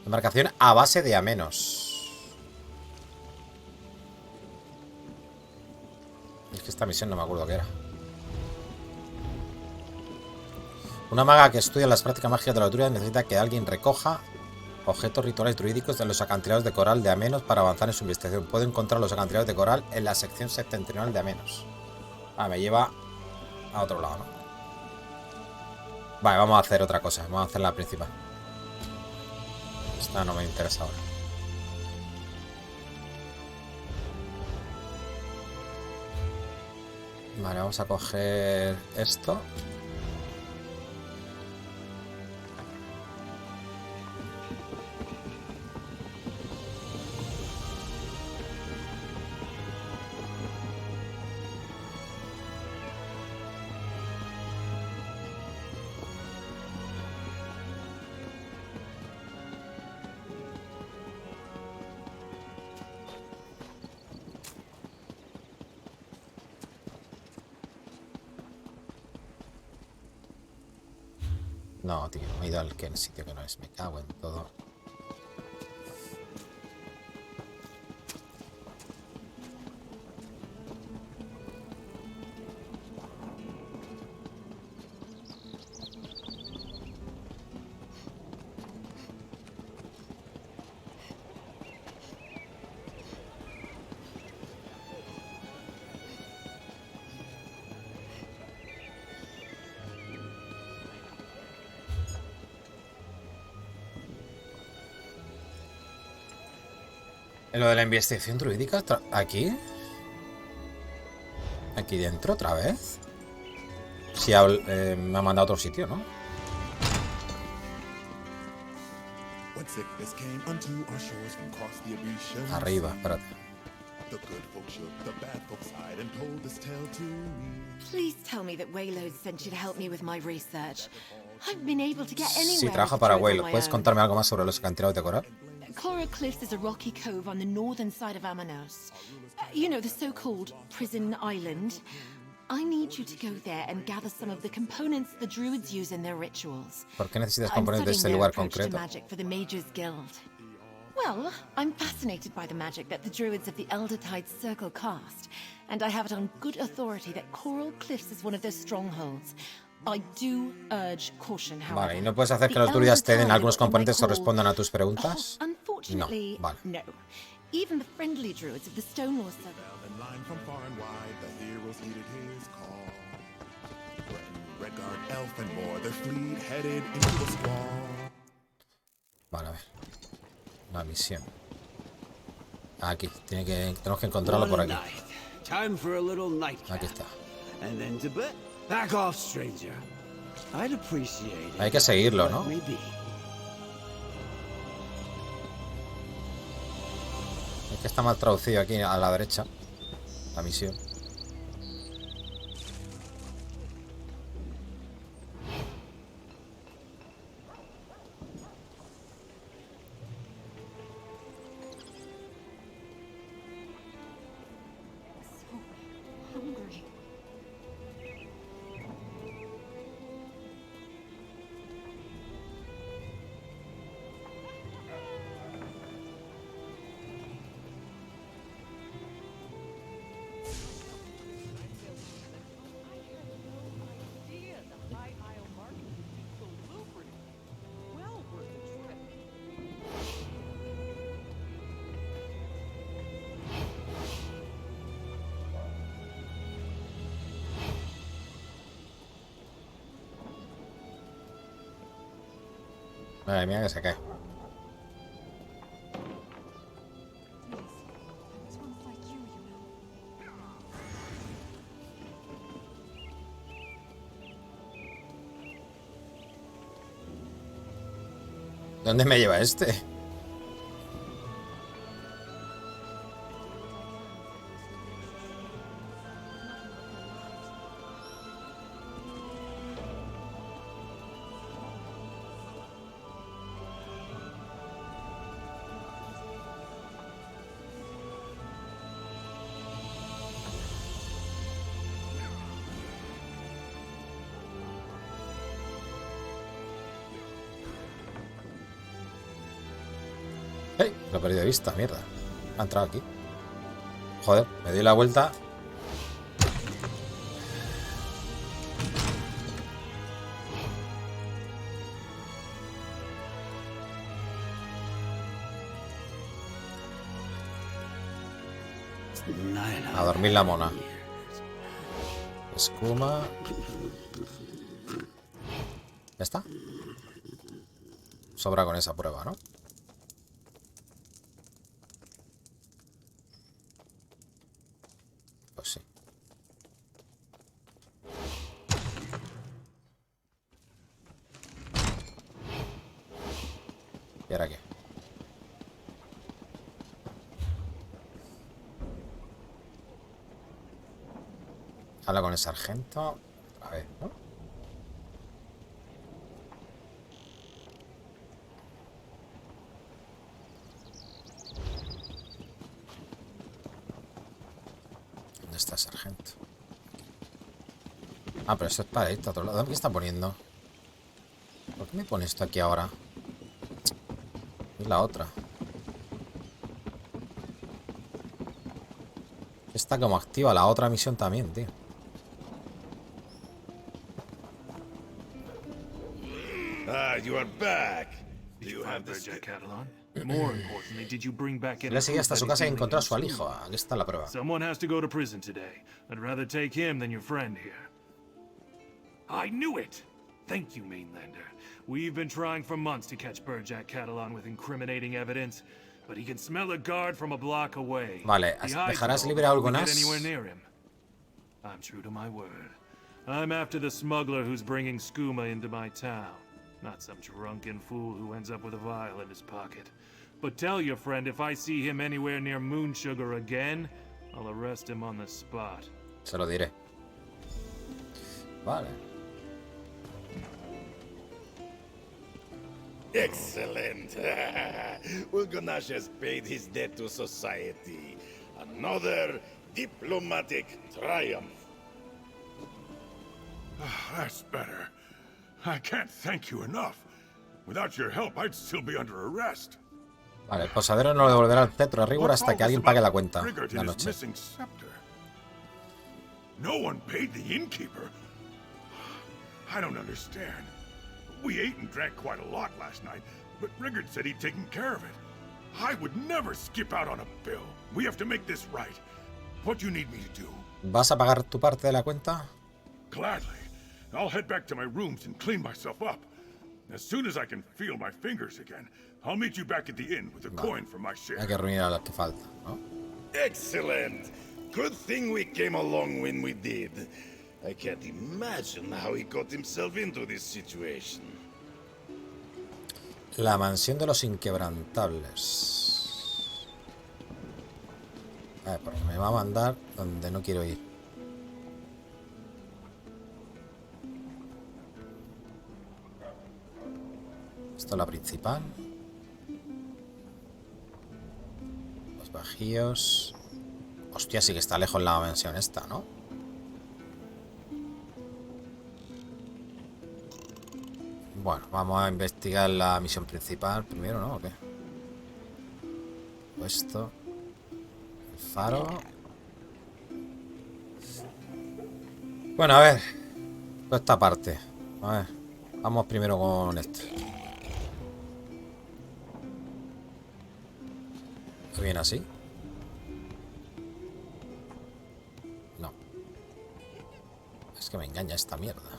Embarcación a base de amenos. Es que esta misión no me acuerdo qué era. Una maga que estudia las prácticas mágicas de la altura necesita que alguien recoja objetos rituales druídicos de los acantilados de coral de amenos para avanzar en su investigación. Puedo encontrar los acantilados de coral en la sección septentrional de amenos. Ah, me lleva a otro lado, ¿no? Vale, vamos a hacer otra cosa. Vamos a hacer la principal. Esta no me interesa ahora. Vale, vamos a coger esto. No, tío, me he ido al sitio que no es. Me cago en todo. Lo de la investigación druídica, ¿aquí? ¿Aquí dentro otra vez? Si me ha mandado a otro sitio, ¿no? Arriba, espérate. Please tell me that Wayload sent you to help me with my research. I've been able to get anywhere. Sí, trabaja para Wayload. ¿Puedes contarme algo más sobre los acantilados de coral? Coral Cliffs is a rocky cove on the northern side of Amanos. You know, the so-called prison island. I need you to go there and gather some of the components the druids use in their rituals. ¿Por qué necesitas componentes de este lugar concreto? For the Mages Guild. Well, I'm fascinated by the magic that the druids of the Elder Tide Circle cast, and I have it on good authority that Coral Cliffs is one of their strongholds. I do urge caution, however. Vale, ¿y no puedes hacer que los druidas te den algunos componentes o respondan a tus preguntas? No, vale. No. Even the friendly druids of the Stonewall Circle. Vale, a ver. La misión. Aquí, tenemos que encontrarlo por aquí. Aquí está. Hay que seguirlo, ¿no? Es que está mal traducido aquí a la derecha. La misión. Madre mía, que se cae. ¿Dónde me lleva este? ¡Hey! Lo he perdido de vista, mierda. Ha entrado aquí. Joder, me doy la vuelta. A dormir la mona. Escuma. ¿Ya está? Sobra con esa prueba, ¿no? Pues sí. ¿Y ahora qué? Habla con el sargento. A ver, ¿no? ¿Dónde está el sargento? Ah, pero esto es para irte a otro lado. ¿Qué está poniendo? ¿Por qué me pone esto aquí ahora? Es la otra. Está como activa la otra misión también, tío. Ah, you are back. Do you have this Catalan? More importantly, did you bring back Le seguí hasta su casa y encontró a su hijo. Aquí está la prueba. Someone has to go to prison today. I'd rather take him than your friend here. I knew it! Thank you, Mainlander. We've been trying for months to catch Burjack Catalan with incriminating evidence, but he can smell a guard from a block away. Vale, ¿dejarás libre a Algonas? I'm true to my word. I'm after the smuggler who's bringing skooma into my town. Not some drunken fool who ends up with a vial in his pocket. But tell your friend if I see him anywhere near Moon Sugar again, I'll arrest him on the spot. Se lo diré. Vale. Excellent. Ulgonash has paid his debt to society. Another diplomatic triumph. That's better. I can't thank you enough. Without your help, I'd still be under arrest. Vale, el posadero no lo devolverá al centro de rigor hasta que alguien pague la cuenta de la noche. No one paid the innkeeper. I don't understand. We ate and drank quite a lot last night, but Rigard said he'd taken care of it. I would never skip out on a bill. We have to make this right. What do you need me to do? ¿Vas a pagar tu parte de la cuenta? Gladly. I'll head back to my rooms and clean myself up. As soon as I can feel my fingers again, I'll meet you back at the inn with a coin for my share. Hay que reunir a los que faltan, ¿no? Excellent. Good thing we came along when we did. I can't imagine how he got himself into this situation. La mansión de los inquebrantables. A ver, porque me va a mandar donde no quiero ir. Esto es la principal. Los bajíos. Hostia, sí que está lejos la mansión esta, ¿no? Bueno, vamos a investigar la misión principal primero, ¿no? ¿O qué? Esto. El faro. Bueno, a ver. Toda esta parte. A ver. Vamos primero con esto. ¿Bien así? No. Es que me engaña esta mierda.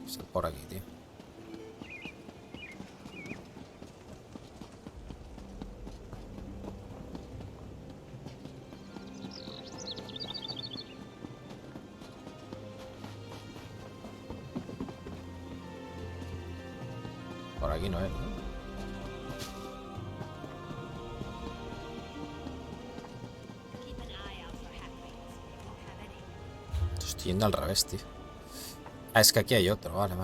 Es por aquí, tío. aquí no es, ¿no? Estoy yendo al revés, tío. Ah, es que aquí hay otro. Vale.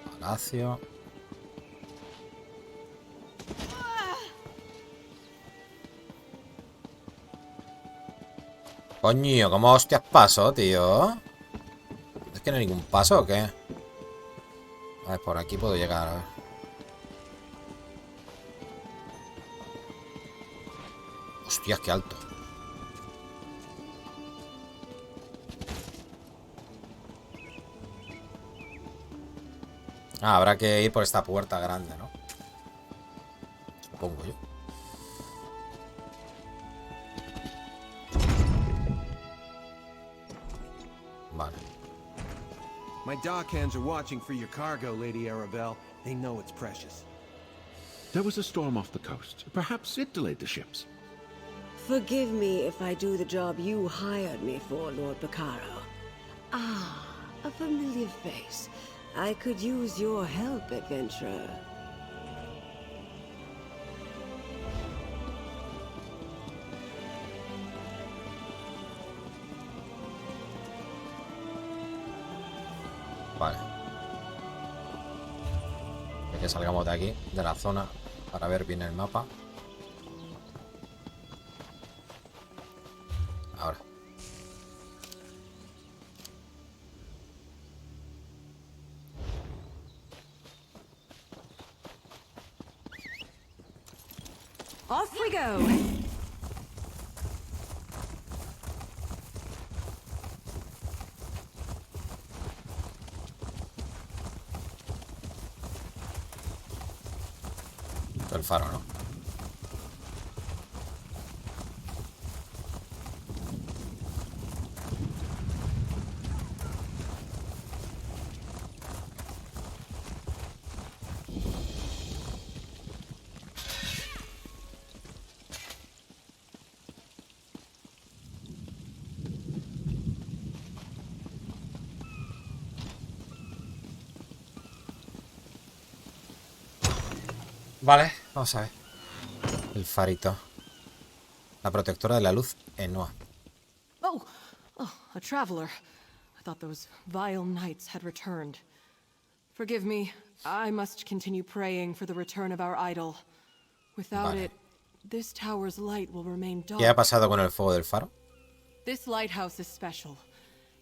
Palacio. Coño, ¿cómo hostias paso, tío? ¿Es que no hay ningún paso o qué? A ver, por aquí puedo llegar, a ver. Hostias, qué alto. Ah, habrá que ir por esta puerta grande, ¿no? Supongo yo. Vale. My dockhands are watching for your cargo, Lady Arabelle. They know it's precious. There was a storm off the coast. Perhaps it delayed the ships. Forgive me if I do the job you hired me for, Lord Bacaro. Ah, a familiar face. I could use your help, adventurer. Vale. Hay que salgamos de aquí, de la zona, para ver bien el mapa. Ahora. Off we go! El faro, ¿no? Vale, vamos a ver. El farito. La protectora de la luz Enoa. Oh, a traveler. I thought those vile knights had returned. Forgive me. I must continue praying for the return of our idol. Without it, this tower's light will remain dark. ¿Qué ha pasado con el fuego del faro? This lighthouse is special.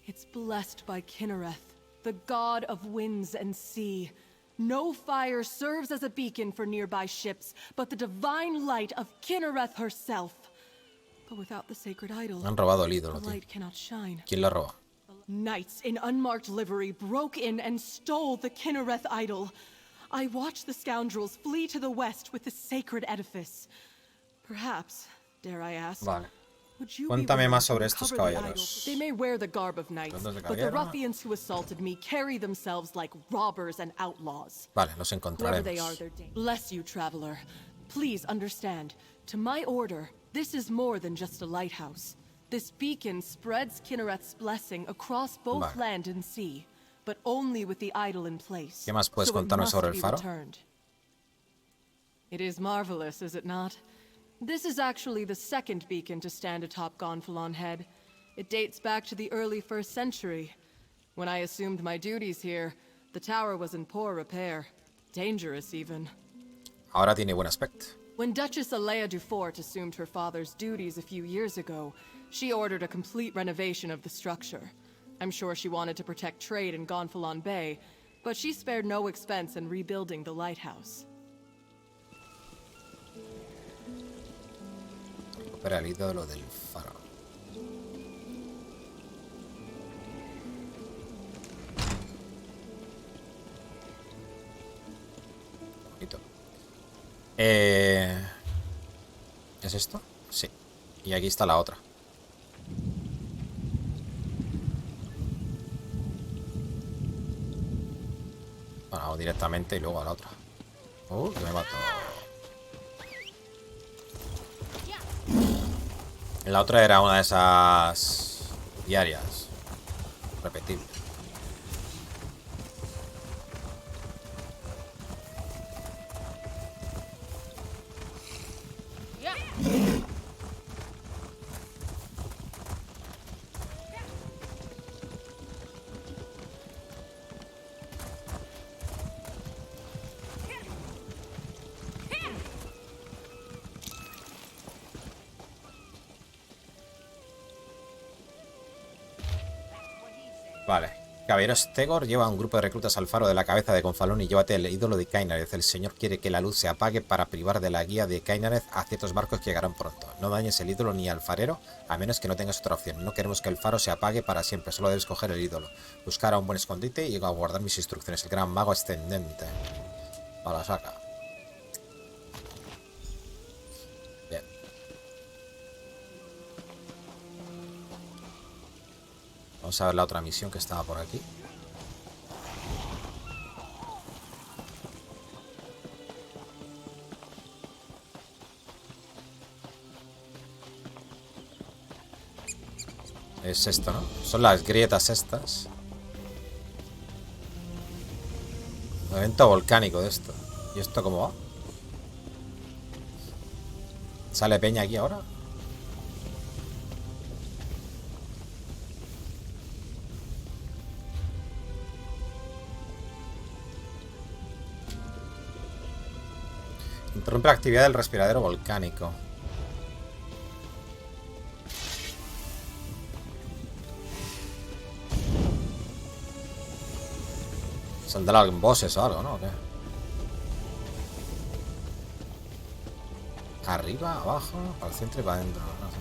It's blessed by Kinnereth, the god of winds and sea. No fire serves as a beacon for nearby ships, but the divine light of Kinnereth herself. But without the sacred idol, Han robado el ídolo, the tío. light cannot shine. ¿Quién lo roba? Knights in unmarked livery broke in and stole the Kinnereth idol. I watched the scoundrels flee to the west with the sacred edifice. Perhaps, dare I ask, Vale. would you Cuéntame be más willing sobre to estos recover the caballeros. idol? They may wear the garb of knights, Entonces, but the caballero. ruffians who assaulted me carry themselves like robbers and outlaws. Vale, los Whoever they are, encontraremos. they're dangerous. Bless you, traveler. Please understand, to my order, this is more than just a lighthouse. This beacon spreads Kinnereth's blessing across both Vale. land and sea, but only with the idol in place. ¿Qué más puedes So it contarme must sobre el be faro? returned. It is marvelous, is it not? This is actually the second beacon to stand atop Gonfalon Head. It dates back to the early 1st century. When I assumed my duties here, the tower was in poor repair. Dangerous, even. Ahora tiene buen aspecto. When Duchess Alea Dufort assumed her father's duties a few years ago, she ordered a complete renovation of the structure. I'm sure she wanted to protect trade in Gonfalon Bay, but she spared no expense in rebuilding the lighthouse. Recupera el ídolo del faro. Bonito. ¿Es esto? Sí. Y aquí está la otra. Bueno, vamos directamente y luego a la otra. Que me mato. La otra era una de esas diarias. Repetible. Vale. Caballero Stegor lleva a un grupo de reclutas al faro de la cabeza de Gonfalón y llévate el ídolo de Kainareth. El señor quiere que la luz se apague para privar de la guía de Kainareth a ciertos barcos que llegarán pronto. No dañes el ídolo ni al farero, a menos que no tengas otra opción. No queremos que el faro se apague para siempre, solo debes coger el ídolo. Buscar a un buen escondite y guardar mis instrucciones. El gran mago ascendente. A la saca. Bien. Vamos a ver la otra misión que estaba por aquí. Es esto, ¿no? Son las grietas estas. Un evento volcánico de esto. ¿Y esto cómo va? ¿Sale peña aquí ahora? Interrumpe la actividad del respiradero volcánico. ¿Saldrán bosses o algo, no? ¿O qué? Arriba, abajo, para el centro y para adentro. No sé.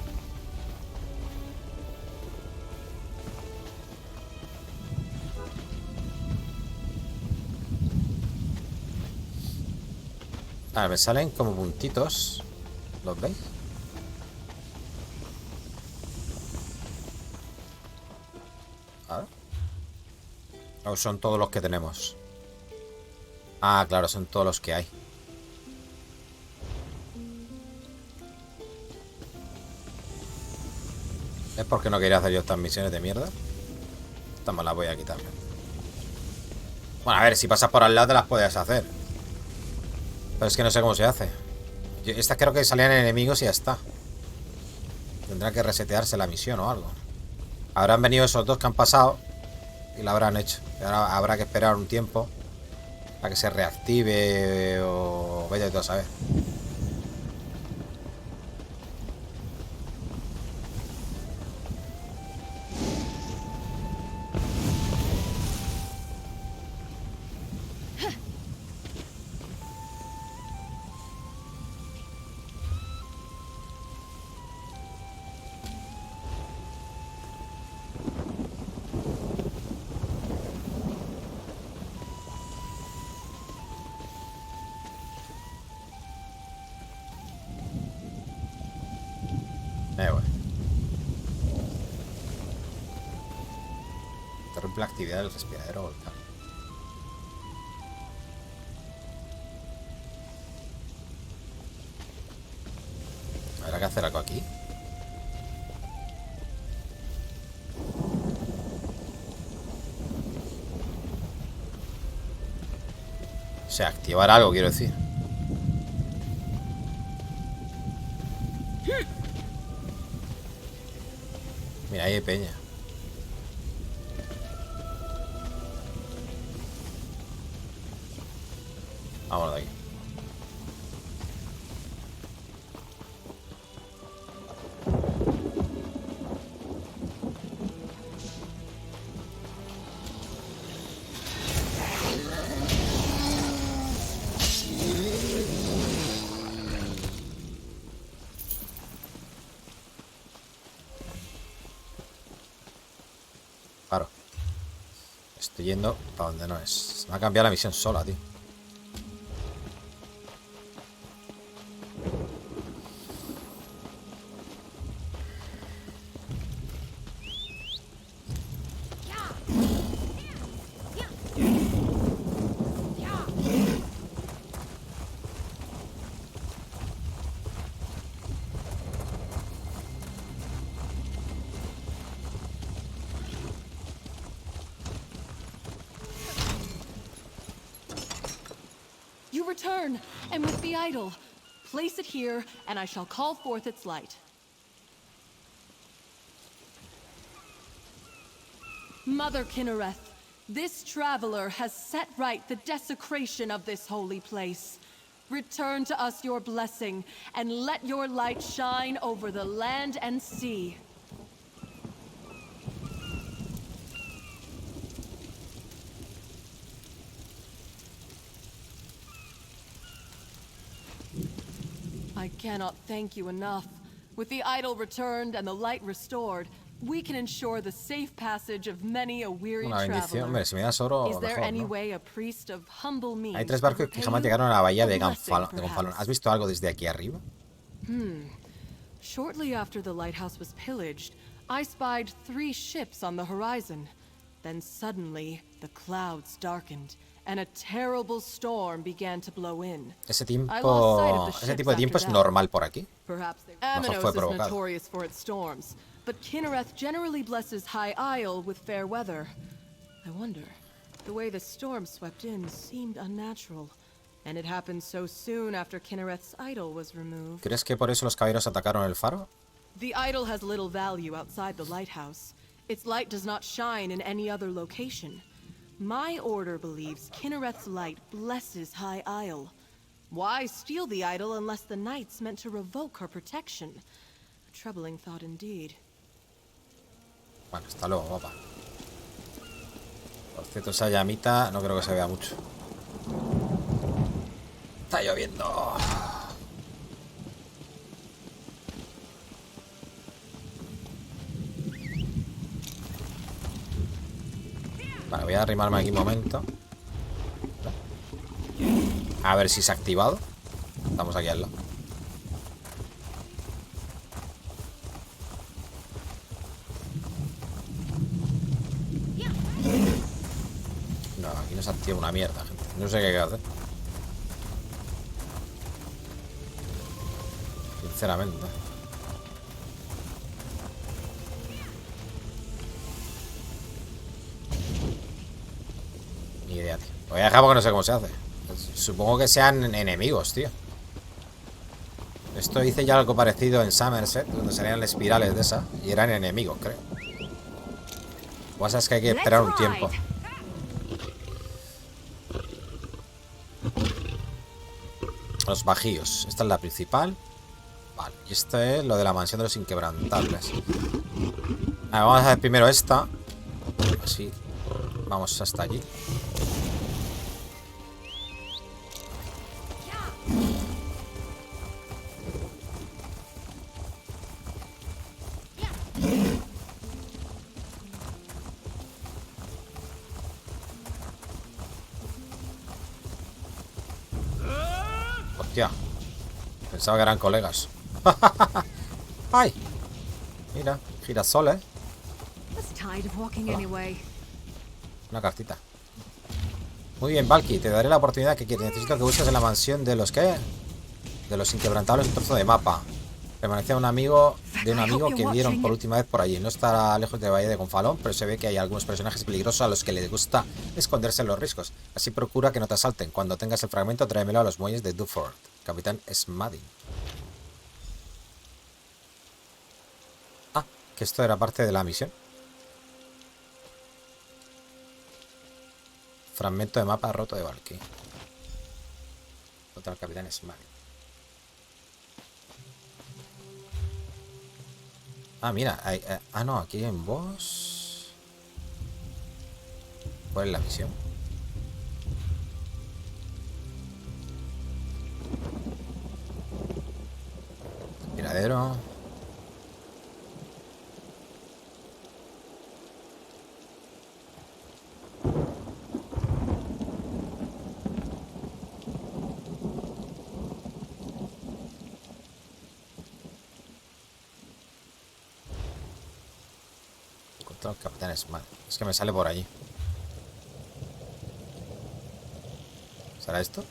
A ver, me salen como puntitos. ¿Los veis? A ver. O son todos los que tenemos. Ah, claro, son todos los que hay. ¿Es porque no quería hacer yo estas misiones de mierda? Estas me las voy a quitar. Bueno, a ver, si pasas por al lado te las puedes hacer. Pero es que no sé cómo se hace. Estas creo que salían enemigos y ya está. Tendrá que resetearse la misión o algo. Habrán venido esos dos que han pasado y la habrán hecho. Y ahora habrá que esperar un tiempo para que se reactive o vaya todo a saber. Bueno. Interrumpe la actividad del respiradero volcán. ¿Habrá que hacer algo aquí? O sea, activar algo, quiero decir. Mira, ahí hay peña. Vámonos de aquí. Claro. Estoy yendo para donde no es. Me ha cambiado la misión sola, tío. you return, and with the idol. Place it here, and I shall call forth its light. Mother Kinnereth, this traveler has set right the desecration of this holy place. Return to us your blessing, and let your light shine over the land and sea. I cannot thank you enough. With the idol returned and the light restored, we can ensure the safe passage of many a weary traveler. Si me das oro, Is there mejor, any ¿no? way a priest of humble means? Hay 3 barcos que jamás llegaron a la bahía de Gonfalón. ¿Has visto algo desde aquí arriba? Shortly after the lighthouse was pillaged, I spied 3 ships on the horizon. Then suddenly, the clouds darkened, and a terrible storm began to blow in. Ese tipo de tiempo es normal por aquí. Amanos is notorious for its storms, but Kinnereth generally blesses High Isle with fair weather. I wonder, the way the storm swept in seemed unnatural, and it happened so soon after Kinnereth's idol was removed. ¿Crees que por eso los caballeros atacaron el faro? The idol has little value outside the lighthouse. Its light does not shine in any other location. My order believes Kinnereth's light blesses High Isle. Why steal the idol unless the knights meant to revoke her protection? A troubling thought indeed. Bueno, hasta luego, guapa. Por cierto, esa llamita no creo que se vea mucho. Está lloviendo. Vale, voy a arrimarme aquí un momento. A ver si se ha activado. Estamos aquí al lado. No, aquí no se activa una mierda, gente. No sé qué hacer. Sinceramente. Ni idea, tío. Lo voy a dejar porque no sé cómo se hace. Supongo que sean enemigos, tío. Esto hice ya algo parecido en Somerset, donde salían las espirales de esa. Y eran enemigos, creo. Lo que pasa es que hay que esperar un tiempo. Los bajíos. Esta es la principal. Vale. Y esto es lo de la mansión de los inquebrantables. A ver, vamos a hacer primero esta. Así. Vamos hasta allí. Hostia. Pensaba que eran colegas. ¡Ay! Mira, girasoles. Una cartita. Muy bien, Valky, te daré la oportunidad que quieres. Necesito que busques en la mansión de los que... De los inquebrantables un trozo de mapa. Permanecía un amigo de un amigo que vieron por última vez por allí. No estará lejos de Bahía de Gonfalón, pero se ve que hay algunos personajes peligrosos a los que les gusta esconderse en los riscos. Así procura que no te asalten. Cuando tengas el fragmento, tráemelo a los muelles de Duford. Capitán Smadin. Ah, que esto era parte de la misión. Fragmento de mapa roto de Valky. Contra el Capitán Smadin. Ah, mira, hay, no, aquí hay un boss. ¿Cuál es la misión? Tiradero. El Capitán Smadin. Es que me sale por allí. ¿Será esto?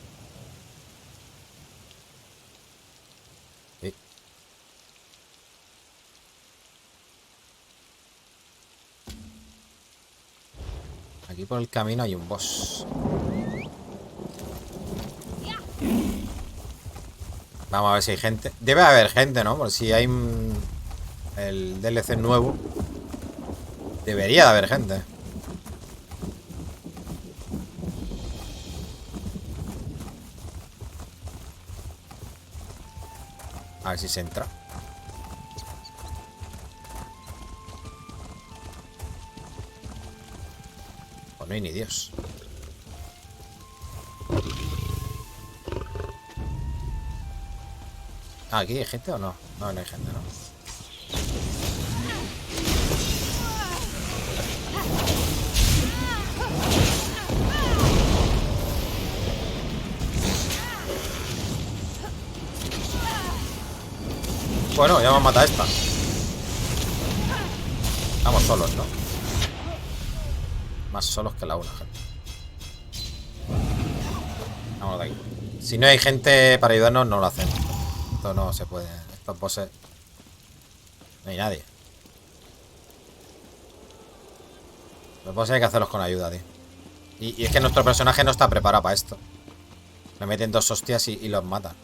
Sí. Aquí por el camino hay un boss. Vamos a ver si hay gente. Debe haber gente, ¿no? Por si hay el DLC nuevo. Debería de haber gente. A ver si se entra. Pues no hay ni Dios. ¿Aquí hay gente o no? No, no hay gente, ¿no? Bueno, ya me han matado a esta. Estamos solos, ¿no? Más solos que la una, gente. Vamos de aquí. Si no hay gente para ayudarnos, no lo hacen. Esto no se puede. Estos bosses. No hay nadie. Los bosses hay que hacerlos con ayuda, tío. Y es que nuestro personaje no está preparado para esto. Me meten 2 hostias y los matan.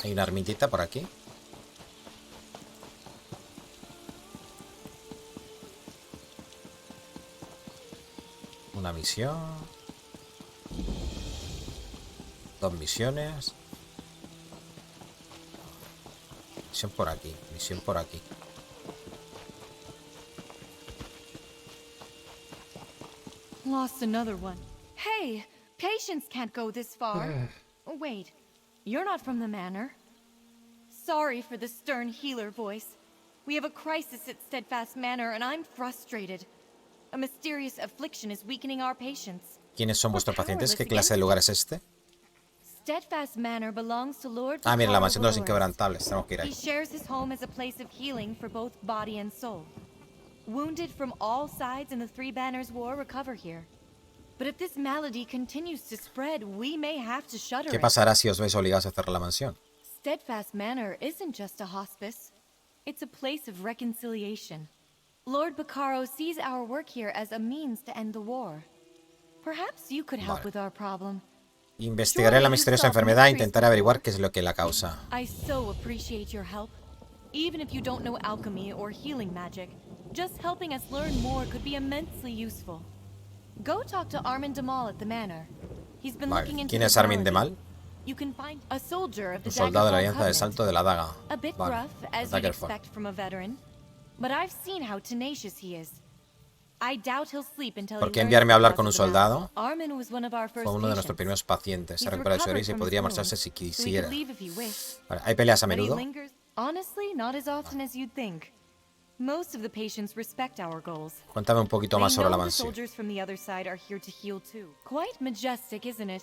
Hay una ermitita por aquí. Una misión. 2 misiones. Misión por aquí. Misión por aquí. Lost another one. Hey, patience can't go this far. Wait, you're not from the manor. Sorry for the stern healer voice. We have a crisis at Steadfast Manor and I'm frustrated. A mysterious affliction is weakening our patience. ¿Quiénes son vuestros pacientes? ¿Qué clase de lugar es este? Steadfast Manor belongs to Lord Ah, mira, la mansión de los Dolores. inquebrantables. Tenemos que ir He ahí. shares his home as a place of healing for both body and soul. Wounded from all sides in the Three Banners War recover here. But if this malady continues to spread, we may have to shutter ¿Qué it. pasará si os veis obligados a cerrar la mansión? Steadfast Manor isn't just a hospice. It's a place of reconciliation. Lord Bacaro sees our work here as a means to end the war. Perhaps you could help with our problem. Investigaré la misteriosa enfermedad e intentaré averiguar qué es lo que la causa. I so appreciate your help. Even if you don't know alchemy or healing magic, just helping us learn more could be immensely useful. Go talk to Armin Demal at the manor. He's been looking Vale. into ¿Quién the es Armin malady. Demal? You can find a soldier of the Un soldado de la Daggerfall alianza de Covenant. salto de la daga. A bit Vale. rough, as you'd Daggerfall. expect from a veteran. But I've seen how tenacious he is. I doubt he'll sleep until ¿Por he qué learns enviarme a the hablar cause con un of the malady. soldado? Armin was one of our first Fue uno de nuestros patients. primeros pacientes. Se He's recupera de su herida y recovered from podría his marcharse si wound, so he quisiera. could leave if he wished. Vale. ¿Hay peleas a But he menudo? lingers. Honestly, not as often as you'd think. Most of the patients respect our goals. Cuéntame un poquito They más sobre know la the mansión. soldiers from the other side are here to heal too. Quite majestic, isn't it?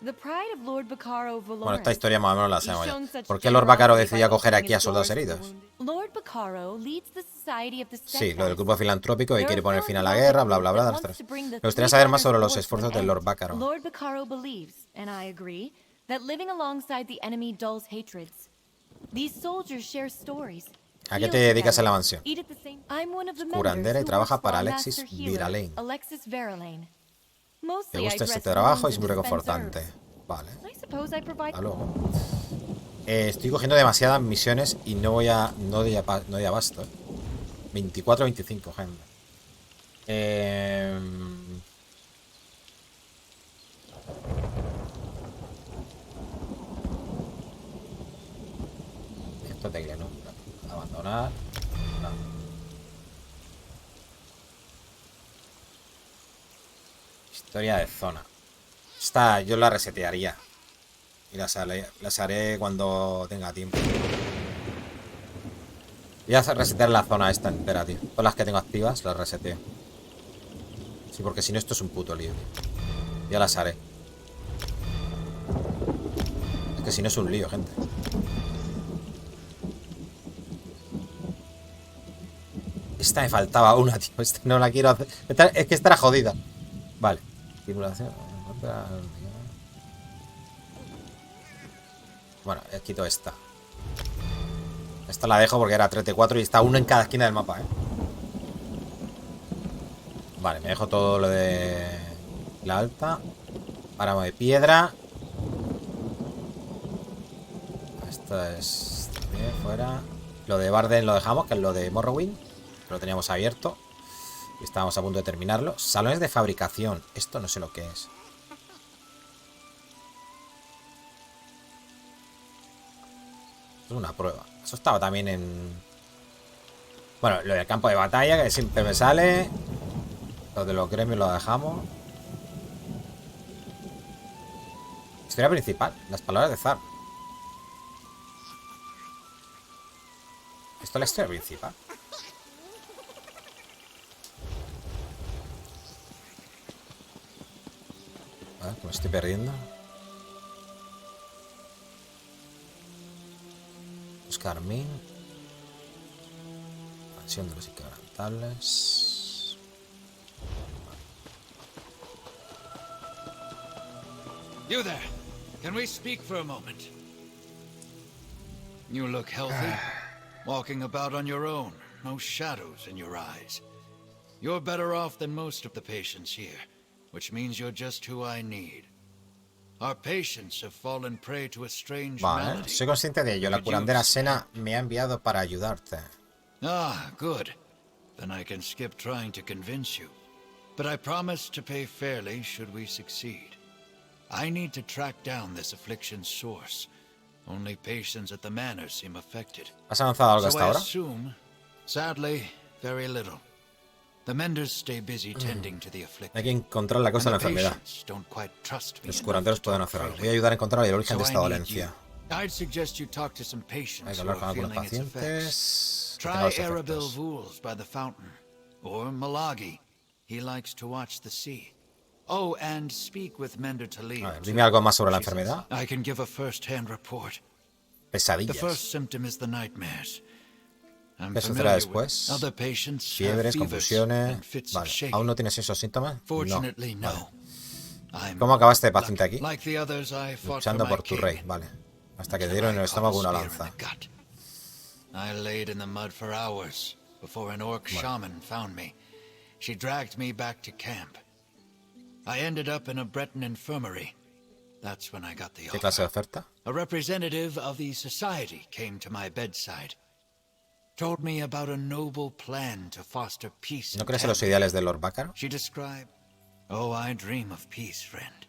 The pride of Lord Bacaro Valores. Bueno, esta historia más o menos la He's sabemos shown ya. such ¿Por qué Lord Bacaro generosity decidió by acoger opening aquí a his soldados doors to the heridos? wounded. Lord Bacaro leads the Society of the Sí, Steadfast. lo del grupo filantrópico que They're quiere a poner fin a la guerra, bla bla bla. that Las wants tres. to bring the Me gustaría Three saber más Banners sobre los War to esfuerzos an de end. Lord Bacaro. Lord Bacaro believes, and I agree, that living alongside the enemy dulls hatreds. These soldiers share stories. ¿A qué heal te dedicas en la together, mansión? eat at the same- I'm one of the Curandera y members who trabaja works para for our Alexis master healer, Viralain. Alexis Veralain. Me Mostly I gusta este dress trabajo, wounds es and muy dispense reconfortante. herbs. Vale. I suppose I provide. Hasta luego. Estoy cogiendo demasiadas misiones y no doy abasto. 24 25, gente. Esto es tecla, ¿no? Abandonar. No. Historia de zona. Esta yo la resetearía. Y las haré cuando tenga tiempo. Voy a resetear la zona esta entera, tío. Todas las que tengo activas las reseteo. Sí, porque si no esto es un puto lío, tío. Ya las haré. Es que si no es un lío, gente. Esta me faltaba una, tío. Esta no la quiero hacer. Es que esta era jodida. Vale. Simulación. Bueno, quito esta. Esta la dejo porque era 34 y está uno en cada esquina del mapa, ¿eh? Vale, me dejo todo lo de la alta. Páramo de piedra. Esto es... Bien, fuera. Lo de Barden lo dejamos, que es lo de Morrowind. Lo teníamos abierto. Y estábamos a punto de terminarlo. Salones de fabricación. Esto no sé lo que es. Es una prueba. Eso estaba también en... Bueno, lo del campo de batalla, que siempre me sale. Lo de los gremios lo dejamos. Historia principal. Las palabras de Zar. Esto es la historia principal. A ver, que me estoy perdiendo. Carmín. Mansión de los inquebrantables. You there. Can we speak for a moment? You look healthy. Walking about on your own. No shadows in your eyes. You're better off than most of the patients here, which means you're just who I need. Our patients have fallen prey to a strange malady. Soy consciente de ello. La curandera Sena me ha enviado para ayudarte. Ah, good. Then I can skip trying to convince you. But I promise to pay fairly should we succeed. I need to track down this affliction's source. Only patients at the manor seem affected. ¿Has avanzado algo hasta ahora? Sadly, very little. The menders stay busy tending to the afflicted. Hay que encontrar la causa de la enfermedad. Los curanderos pueden hacer algo. Voy a ayudar a encontrar el origen de esta dolencia. Hay que hablar con algunos pacientes. Try Arabel Vools by the fountain, or Malagi. He likes to watch the sea. Oh, and speak with Mender Talib. A ver, dime algo más sobre la enfermedad. I can give a first-hand report. Pesadillas. The first symptom is the nightmares. ¿Qué sucederá después? Fiebres, confusiones... Vale. ¿Aún no tienes esos síntomas? No. Vale. ¿Cómo acabaste de paciente aquí? Luchando por tu rey. Vale. Hasta que te dieron en el estómago una lanza. I laid in the mud for hours before an orc shaman found me. She dragged me back to camp. I ended up in a Breton infirmary. That's when I got the offer. ¿Qué clase de oferta? A representative of the society came to my bedside. Told me about a noble plan to foster peace. ¿No crees en los ideales de Lord Bacaro? She described, "Oh, I dream of peace, friend.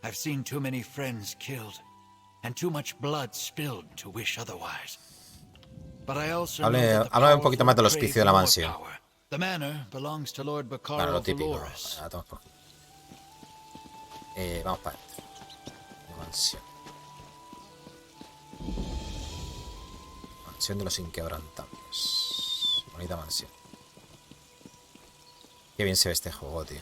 I've seen too many friends killed and too much blood spilled to wish otherwise. But I also Háblame un poquito más del hospicio de la mansión. The manor belongs to Lord Bacaro. Claro, lo típico. Vamos para adentro. La mansión. Mansión de los inquebrantables. Bonita mansión. Qué bien se ve este juego, tío.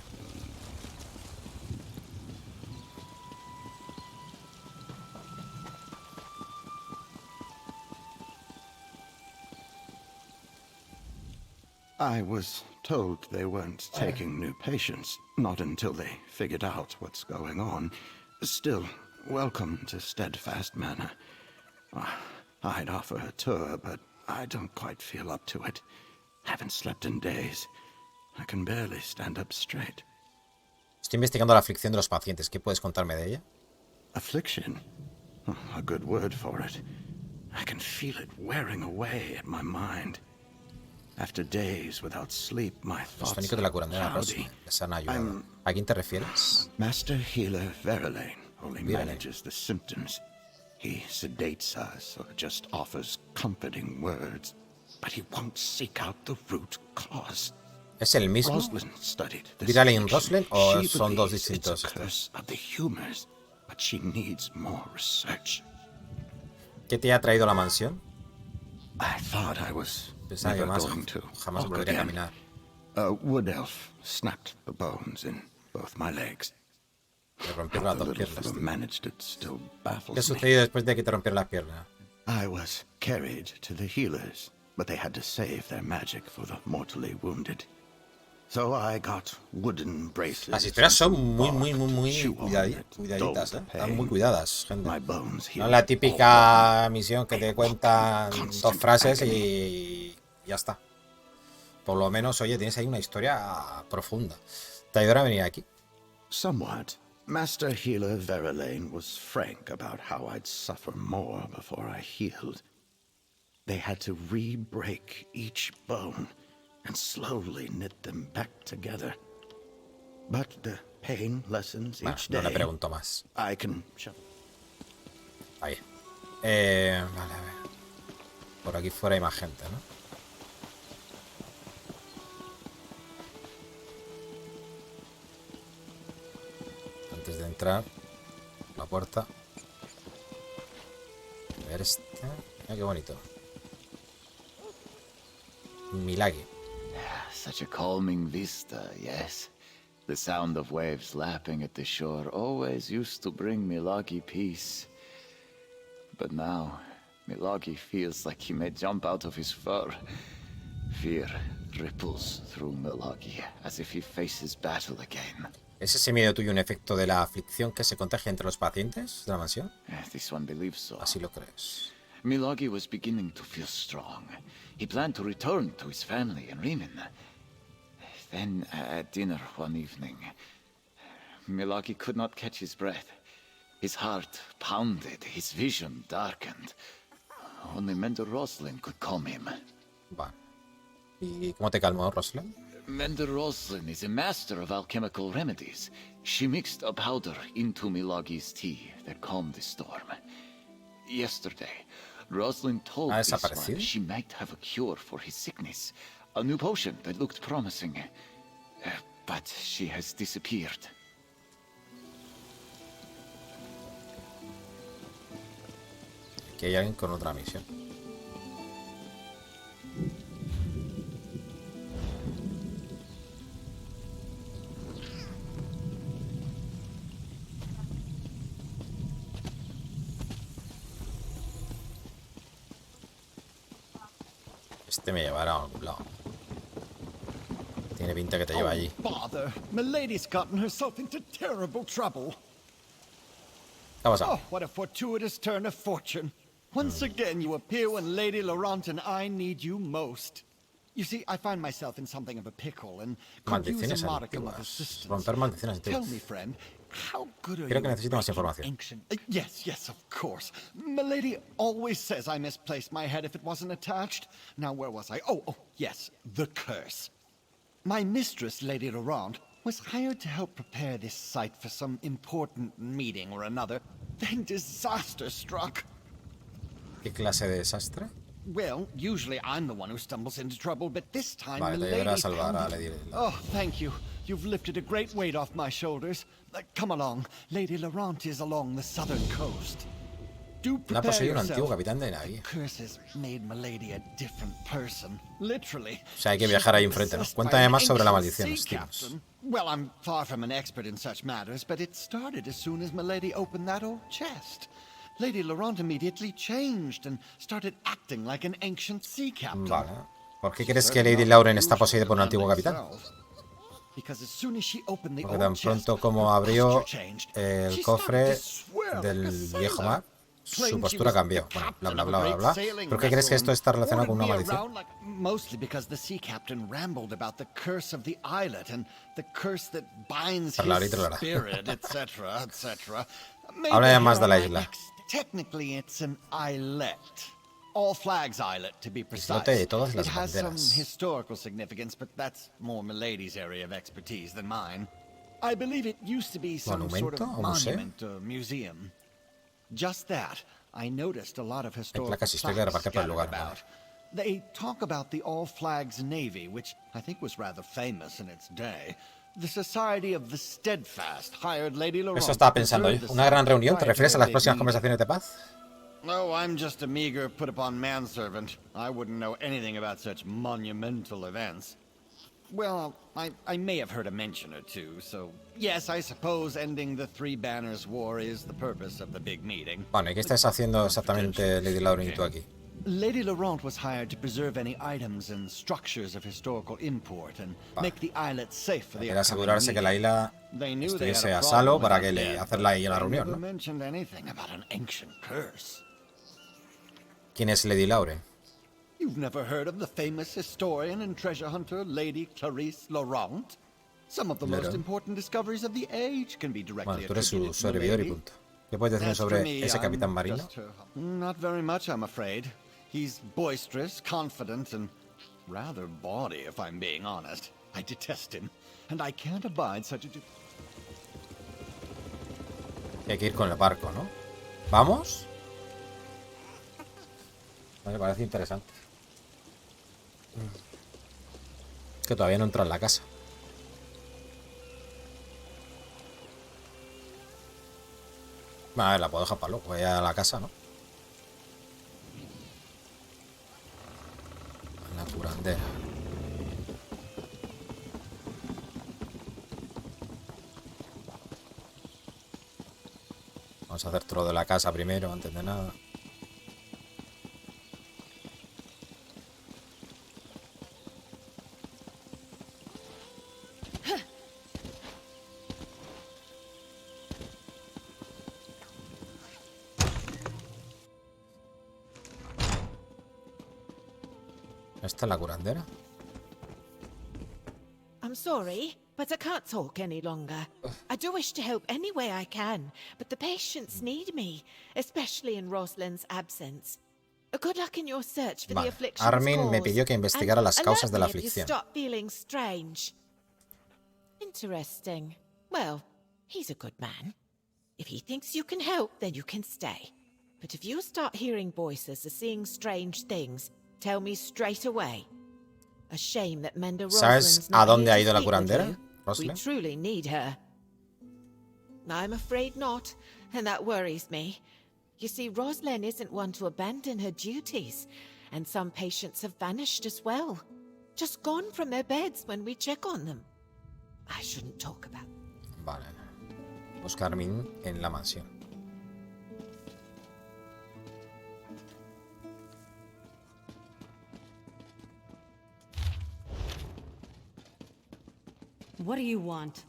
I was told they weren't taking new patients, not until they figured out what's going on. Still, welcome to Steadfast Manor. I'd offer a tour, but I don't quite feel up to it. Haven't slept in days. I can barely stand up straight. Estoy investigando la aflicción de los pacientes. ¿Qué puedes contarme de ella? Affliction? Oh, a good word for it. I can feel it wearing away at my mind. After days without sleep, my Los thoughts técnicos de la are curandera cloudy. les han ayudado. ¿A quién te refieres? Master Healer Verlaine only manages the symptoms. He sedates us or just offers comforting words, but he won't seek out the root cause. ¿Es el mismo? Roslyn studied this ¿Verlaine affliction. Roslyn o She son dos believes distintos? It's a curse of the humors, but she needs more research. ¿Qué te ha traído a la mansión? I thought I was Pensaba que never más going to jamás walk volvería a again. caminar. A wood elf snapped the bones in both my legs. Le rompieron How las the dos little piernas. fellow Tío. managed it still ¿Qué ha baffles me. sucedido después de que te rompieron las piernas? I was carried to the healers, but they had to save their magic for the mortally wounded. So I got wooden bracelets. Las historias son muy cuidaditas, ¿eh? Están muy cuidadas, gente. No es la típica misión que te cuentan dos frases y ya está. Por lo menos, oye, tienes ahí una historia profunda. ¿Te ayudará a venir aquí? Somewhat. Master Healer Verlaine was frank about how I'd suffer more before I healed. They had to re-break each bone and slowly knit them back together. But the pain lessens each day. No le pregunto más. I can... Ahí. Vale, a ver. Por aquí fuera hay más gente, ¿no? Antes de entrar, la puerta. A ver este. Mira qué bonito. Milagui. Such a calming vista, yes. The sound of waves lapping at the shore always used to bring Milagui peace. But now, Milagui feels like he may jump out of his fur. Fear ripples through Milagui as if he faces battle again. ¿Es ese miedo tuyo un efecto de la aflicción que se contagia entre los pacientes de la mansión? This one believes so. Así lo crees. Milagui was beginning to feel strong. He planned to return to his family in Riemann. Then, at dinner one evening, Milagui could not catch his breath. His heart pounded, his vision darkened. Only Mender Roslin could calm him. Va. ¿Y cómo te calmó Roslin? Mender Roslin is a master of alchemical remedies. She mixed a powder into Milagi's tea that calmed the storm. Yesterday, Roslin told this one she might have a cure for his sickness. A new potion that looked promising. But she has disappeared. Aquí hay alguien con otra misión. Este me llevará a algún lado. Tiene pinta que te lleva allí. Bother. Milady's gotten herself into terrible trouble. ¿Qué ha pasado? Oh, what a fortuitous turn of fortune. Once again you appear when Lady Laurent and I need you most. You see, I find myself in something of a pickle and could use a modicum of assistance. Romper maldiciones Tell antiguas. me, friend, how good are Creo que you necesito más at información. ancient... Yes, of course. Milady always says I misplaced my head if it wasn't attached. Now, where was I? Oh, yes, the curse. My mistress, Lady Laurent, was hired to help prepare this site for some important meeting or another. Then disaster struck. ¿Qué clase de desastre? Well, usually I'm the one who stumbles into trouble, but this time Vale, te Milady llevará a salvar a pounded- Lady. Oh, thank you. You've lifted a great weight off my shoulders. Come along. Lady Laurent is along the southern coast. Do La ha prepare poseído un yourself. antiguo capitán de navío. Curses made Milady a different person. Literally. O sea, hay que viajar ahí enfrente, ¿no? Cuéntame más sobre la maldición, Stevens. Well, I'm far from an expert in such matters, but it started as soon as Milady opened that old chest. Lady Laurent immediately changed and started acting like an ancient sea captain. Vale. ¿Por qué crees que Lady Lauren está poseída por un antiguo capitán? Porque tan pronto como abrió el cofre del viejo mar, su postura cambió. Bueno, bla bla bla bla bla. ¿Por qué crees que esto está relacionado con una maldición? Mostly because the sea captain rambled about the curse of the islet and the curse that binds his spirit, etc., etc. Habla ya más de la isla. Technically, it's an islet. All Flags Islet, to be precise. Islote de todas las It has some banderas. historical significance, but that's more Milady's area of expertise than mine. I believe it used to be some sort ¿Monumento of o museo? monument or museum. Just that, I noticed a lot of Hay historical placas históricas de plaques parque por el scattered lugar. about. They talk about the All Flags Navy, which I think was rather famous in its day. The Society of the Steadfast hired Lady Laurent. Eso estaba pensando yo. ¿Una gran reunión? ¿Te refieres a las próximas conversaciones de paz? No, I'm just a meager, put-upon manservant. I wouldn't know anything about such monumental events. Well, I may have heard a mention or two, so yes, I suppose ending the Three Banners War is the purpose of the big meeting. Bueno, ¿y qué estás haciendo exactamente Lady Lauren y tú aquí? Lady Laurent was hired to preserve any items and structures of historical import and make the islet safe for the Quiere asegurarse que la isla They knew they had estuviese a a salvo problem para with que it le then, hacerla ahí a la but they reunión, never ¿no? mentioned anything about an ancient curse. ¿Quién es Lady Lauren? You've never heard of the famous historian and treasure hunter, Lady Clarice Laurent? Some of the most important discoveries of the age can be directly Bueno, tú eres su attributed to servidor y Milady. punto. ¿Qué puedes decir As for sobre me, ese capitán I'm marino? just her- Not very much, I'm afraid. He's boisterous, confident, and rather bawdy, if I'm being honest. I detest him, and I can't abide such a... Hay que ir con el barco, ¿no? ¿Vamos? Me parece interesante. Que todavía no entra en la casa. A ver, la puedo dejar para luego. Voy a la casa, ¿no? La curandera. Vamos a hacer todo lo de la casa primero, antes de nada. ¿Esta es la curandera? I'm sorry, but I can't talk any longer. I do wish to help any way I can, but the patients need me, especially in Rosalind's absence. Good luck in your search for the Vale. affliction's Armin me cause, pidió que investigara and las causas de la alert me if you aflicción. stop feeling strange. Interesting. Well, he's a good man. If he thinks you can help, then you can stay. But if you start hearing voices or seeing strange things, tell me straight away. A shame that Menda ¿Sabes Rosalind's a not dónde here ha to ido la speak with curandera, you. We Rosalind? truly need her. I'm afraid not, and that worries me. You see, Rosalind isn't one to abandon her duties, and some patients have vanished as well. Just gone from their beds when we check on them. I shouldn't talk about. Vale. Busca a Armin en la mansión. What do you want?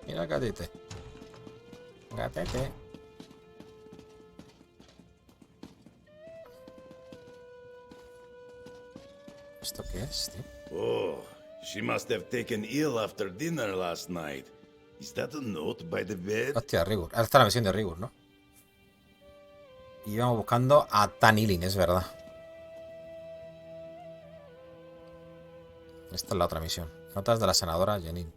Mira, gatete. Gatete. ¿Esto qué es, tío? Oh, she must have taken ill after dinner last night. Is that a note by the bed? Hostia, Rigur. Ahora está la misión de Rigur, ¿no? Y vamos buscando a Tanilin, es verdad. Esta es la otra misión. Notas de la senadora Jenin.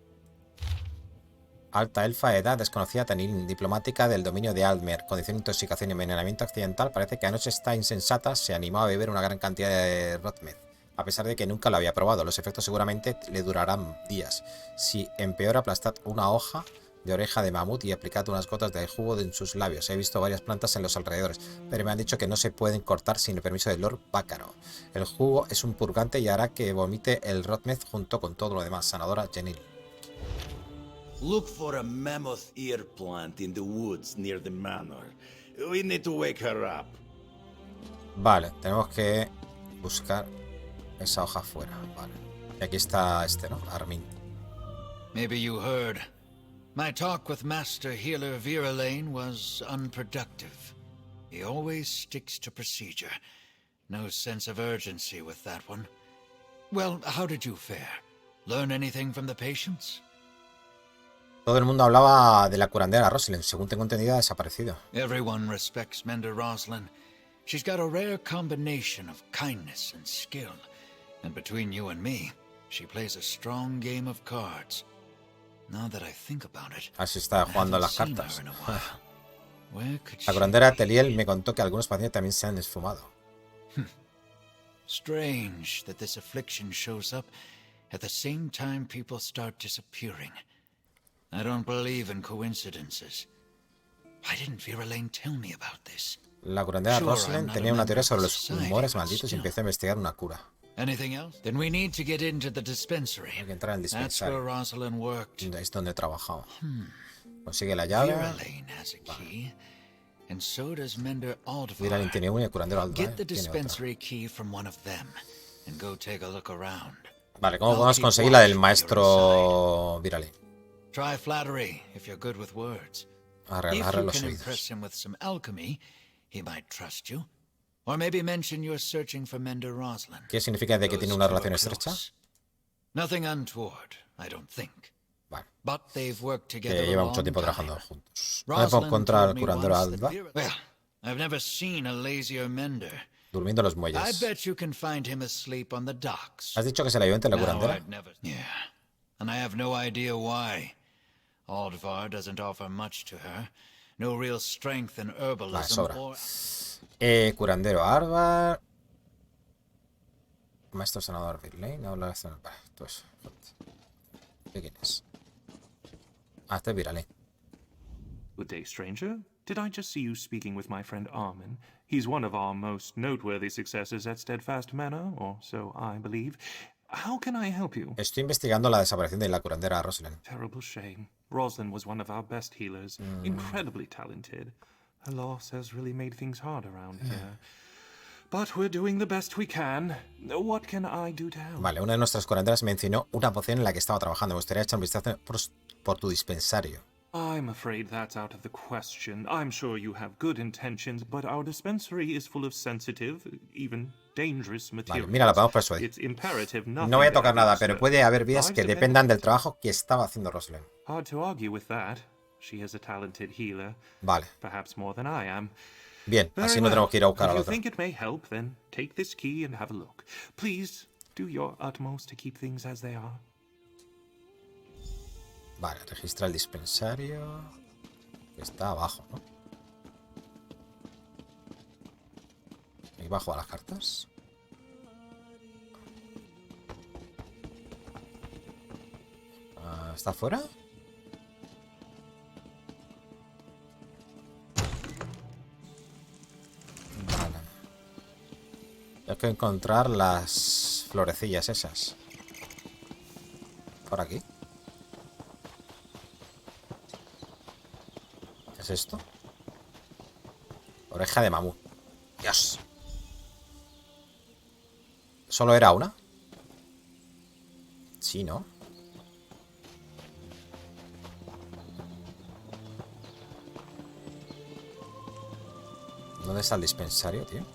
Alta elfa, edad desconocida, Tanilin, diplomática del dominio de Altmer, condición de intoxicación y envenenamiento accidental. Parece que anoche esta insensata se animó a beber una gran cantidad de Rotmed, a pesar de que nunca lo había probado. Los efectos seguramente le durarán días. Si empeora, aplastad una hoja de oreja de mamut y aplicad unas gotas de jugo en sus labios. He visto varias plantas en los alrededores, pero me han dicho que no se pueden cortar sin el permiso del Lord Bácaro. El jugo es un purgante y hará que vomite el Rotmed junto con todo lo demás. Senadora Jenil. Look for a mammoth ear plant in the woods near the manor. We need to wake her up. Vale, tenemos que buscar esa hoja afuera. Vale. Y aquí está este, ¿no? Armin. Maybe you heard. My talk with Master Healer Viralane was unproductive. He always sticks to procedure. No sense of urgency with that one. Well, how did you fare? Learn anything from the patients? Todo el mundo hablaba de la curandera Rosalind. Según tengo entendido, ha desaparecido. Everyone respects Menda Roslin. She's got a rare combination of kindness and skill. And between you and me, she plays a strong game of cards. Now that I think about it, Así está jugando a las I haven't cartas. seen her in a while. Where could La she curandera Teliel me contó que algunos pacientes también se han esfumado. Strange that this affliction shows up at the same time people start disappearing. I don't believe in coincidences. Why didn't Viralane tell me about this? La curandera Sure, I'm Rosalind not tenía a una member teoría of sobre the los society, humores but malditos y still. empezó a investigar una cura. Anything else? Then we need to get into the dispensary. Hay que entrar en el That's where dispensario. Rosalind worked. Es donde trabajaba. Consigue la llave. Viralane has a key, and so does Mender Viralin Aldvar. tiene uno y el curandero Alba Get the tiene otro. dispensary key from one of them and go take a look around. Vale, ¿cómo podemos conseguir la del maestro Viralin? Try flattery if you're good with words. Arreglar If you los can oídos. impress him with some alchemy, he might trust you. Or maybe mention you're searching for Mender Roslin. ¿Qué significa de que tiene una relación estrecha? Nothing untoward, I don't think. Vale. But they've worked together Que a lleva long mucho tiempo time. trabajando juntos. ¿Dónde puedo encontrar al curandero Alba? Well, I've never seen a lazier mender. Durmiendo en los I muelles. bet you can find him asleep on the docks. ¿Has dicho que se la ayudante la curandera? Yeah, and I have no idea why. Aldvar doesn't offer much to her. No real strength in Vale, herbalism sobra. or... Curandero Arbar. Maestro senador Virley. No habla de... Vale, todo eso. ¿De quién es? Ah, este es Viralin. Good day, stranger. Did I just see you speaking with my friend Armin? He's one of our most noteworthy successes at Steadfast Manor, or so I believe. How can I help you? Estoy investigando la desaparición de la curandera Roslyn. Terrible shame. Roslyn was one of our best healers, incredibly talented. Her loss has really made things hard around here. But we're doing the best we can. What can I do to help? Vale, una de nuestras curanderas mencionó una poción en la que estaba trabajando. Me gustaría echar un vistazo por tu dispensario. I'm afraid that's out of the question. I'm sure you have good intentions, but our dispensary is full of sensitive, even dangerous materials. Vale, mira, la podemos persuadir. It's imperative No voy a tocar nada, pero puede haber vías que dependan del trabajo que estaba haciendo Roslyn. Hard to argue with that. She is a talented healer. Vale. Perhaps more than I am. Bien, así no tenemos que ir a buscar al If you otro. think it may help, then take this key and have a look. Please do your utmost to keep things as they are. Vale, registra el dispensario. Que está abajo, ¿no? Ahí bajo a las cartas. ¿Está afuera? Vale. Hay que encontrar las florecillas esas. Por aquí. ¿Qué es esto? Oreja de mamut. Dios. ¿Solo era una? Sí, ¿no? ¿Dónde está el dispensario, tío?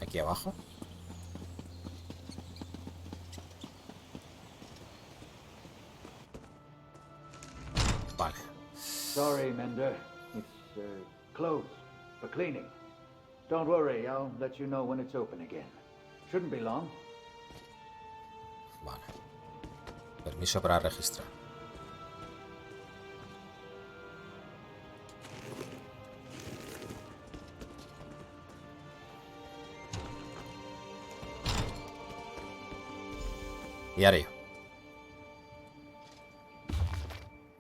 Aquí abajo. Vale. Sorry, Mender. It's closed for cleaning. Don't worry, I'll let you know when it's open again. Shouldn't be long. Vale. Permiso para registrar. Diario.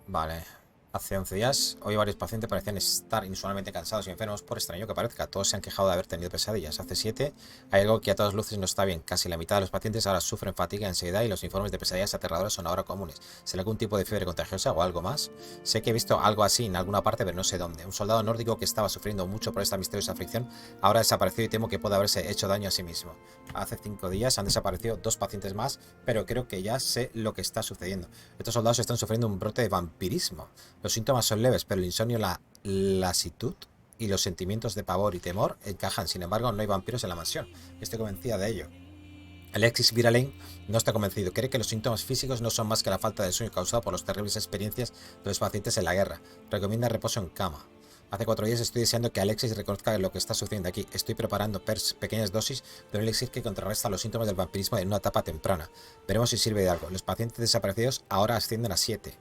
Vale. Hace 11 días, hoy varios pacientes parecían estar inusualmente cansados y enfermos, por extraño que parezca. Todos se han quejado de haber tenido pesadillas. Hace 7, hay algo que a todas luces no está bien. Casi la mitad de los pacientes ahora sufren fatiga y ansiedad y los informes de pesadillas aterradoras son ahora comunes. ¿Será algún tipo de fiebre contagiosa o algo más? Sé que he visto algo así en alguna parte, pero no sé dónde. Un soldado nórdico que estaba sufriendo mucho por esta misteriosa aflicción ahora ha desaparecido y temo que pueda haberse hecho daño a sí mismo. Hace 5 días han desaparecido 2 pacientes más, pero creo que ya sé lo que está sucediendo. Estos soldados están sufriendo un brote de vampirismo. Los síntomas son leves, pero el insomnio, la lasitud y los sentimientos de pavor y temor encajan. Sin embargo, no hay vampiros en la mansión. Estoy convencida de ello. Alexis Viralin no está convencido. Cree que los síntomas físicos no son más que la falta de sueño causada por las terribles experiencias de los pacientes en la guerra. Recomienda reposo en cama. Hace 4 días estoy deseando que Alexis reconozca lo que está sucediendo aquí. Estoy preparando pequeñas dosis de un elixir que contrarresta los síntomas del vampirismo en una etapa temprana. Veremos si sirve de algo. Los pacientes desaparecidos ahora ascienden a 7.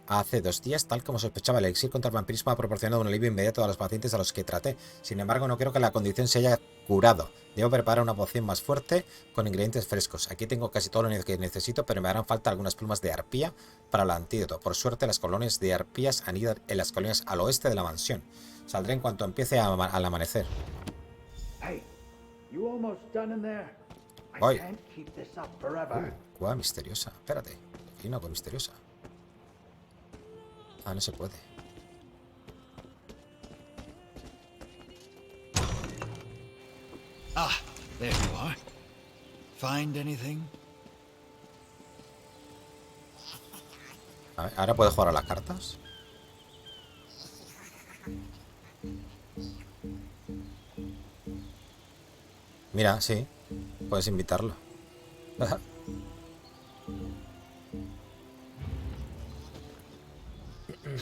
Hace 2 días, tal como sospechaba, el elixir contra el vampirismo ha proporcionado un alivio inmediato a los pacientes a los que traté. Sin embargo, no creo que la condición se haya curado. Debo preparar una poción más fuerte con ingredientes frescos. Aquí tengo casi todo lo que necesito, pero me harán falta algunas plumas de arpía para el antídoto. Por suerte, las colonias de arpías anidan en las colinas al oeste de la mansión. Saldré en cuanto empiece al amanecer. Hey, you almost done in there? Voy. Cueva misteriosa. Espérate. Hay una cueva misteriosa. Ah, no se puede. Ah, there you are. Find anything? A ver, ¿ahora puedo jugar a las cartas? Mira, sí. Puedes invitarlo.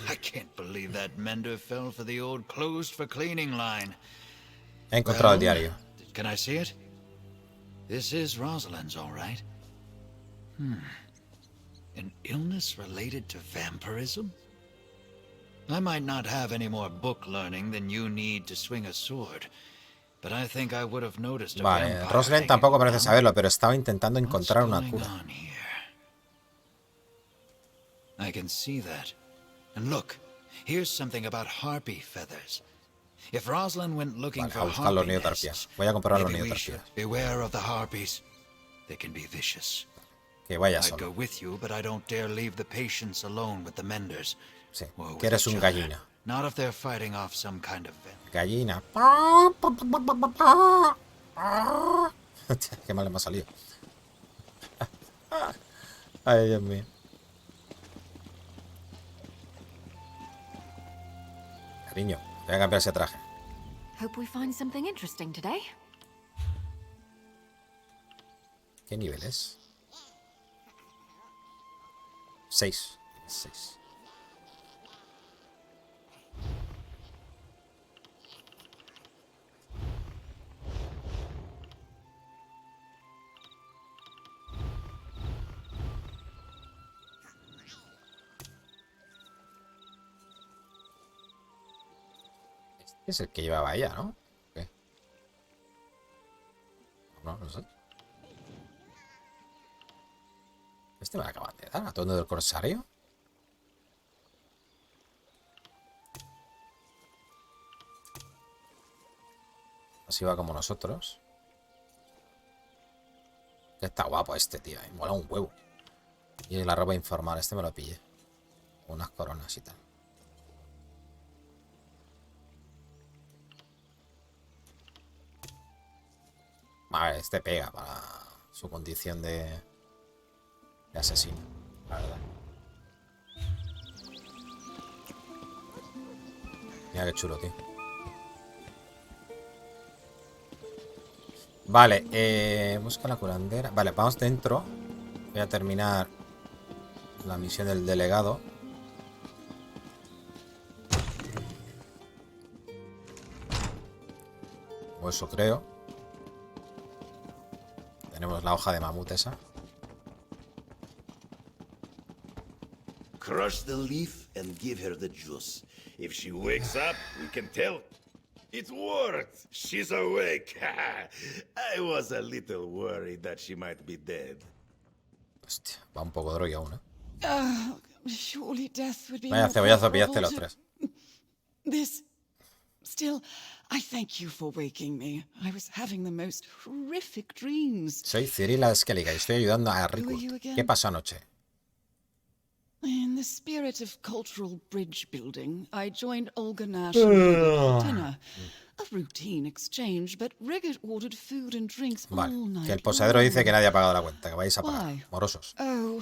I can't believe that mender fell for the old closed for cleaning line. He encontrado el diario. Can I see it? This is Rosalind's, all right. An illness related to vampirism? I might not have any more book learning than you need to swing a sword, but I think I would have noticed a Vale, Rosalind tampoco parece saberlo, pero estaba intentando encontrar una cura. I can see that. And look, here's something about harpy feathers. If Rosalind went looking for harpy nests, voy a comprar los maybe we should beware of the harpies. They can be vicious. Que vaya I'd solo. go with you, but I don't dare leave the patients alone with the menders. Sí, que eres un gallina. Not if they're fighting off some kind of Gallina. Qué mal me ha salido. Ay, Dios mío. Cariño, voy a cambiar ese traje. Hope we find something interesting today. ¿Qué nivel es? 6. 6. Este es el que llevaba ella, ¿no? ¿Qué? No sé. Este me lo acaban de dar, atuendo del corsario. Así va como nosotros. Está guapo este, tío. Mola un huevo. Y la ropa informal, este me lo pillé. Unas coronas y tal. A ver, este pega para su condición de asesino, la verdad. Mira qué chulo, tío. Vale, busca la curandera. Vale, vamos dentro. Voy a terminar la misión del delegado. O eso creo. Tenemos la hoja de mamut esa. Crush the leaf and give her the juice. If she wakes up, we can tell. It worked! She's awake! I was a little worried that she might be dead. Hostia, va un poco droga aún, ¿eh? Surely death would be Vaya cebollazo pillaste los tres. This. Still, I thank you for waking me. I was having the most horrific dreams. Soy Cirila Esquelica y estoy ayudando a Rico. ¿Qué pasó anoche? In the spirit of cultural bridge building, I joined Olga Nash for dinner. A routine exchange, but Riggett ordered food and drinks all Vale, night que el posadero dice que long. nadie ha pagado la cuenta, que vais a pagar. Why? Morosos. Oh,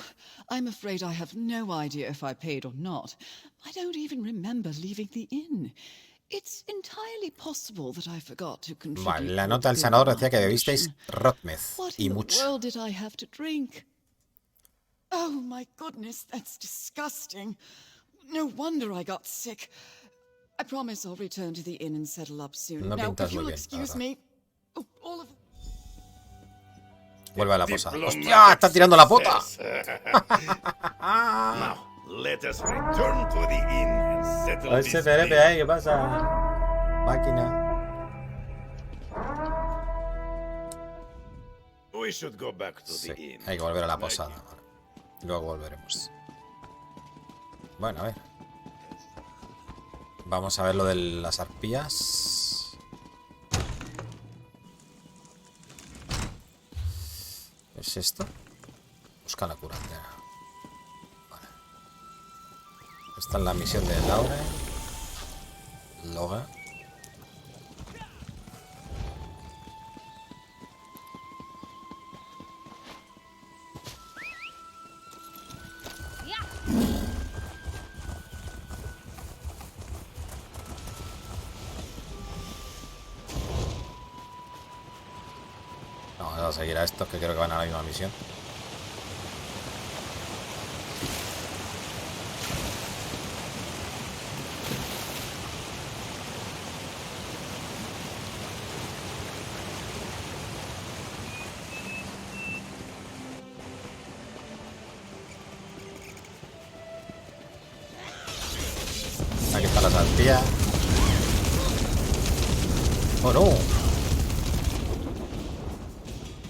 I'm afraid I have no idea if I paid or not. I don't even remember leaving the inn. It's entirely possible that I forgot to contribute. Vale, la nota del sanador decía que bebisteis rotmez What y in the mucho. world did I have to drink? Oh my goodness, that's disgusting. No wonder I got sick. I promise I'll return to the inn and settle up soon. No Now, pintas if muy you'll bien, excuse la me. Oh, all of Vuelve a la posada. ¡Hostia! ¡Está tirando la pota! Now, let us return to the inn and settle Ay, this CPRP, thing. ¿qué pasa? Máquina. We should go back to Sí, the inn. hay que volver a la posada. Luego volveremos. Bueno, a ver. Vamos a ver lo de las arpías. es esto? Busca la curandera. Vale. Esta es la misión de Laura. Loga. Vamos a seguir a estos que creo que van a la misma misión. Aquí está la sandía. ¡Oh, no!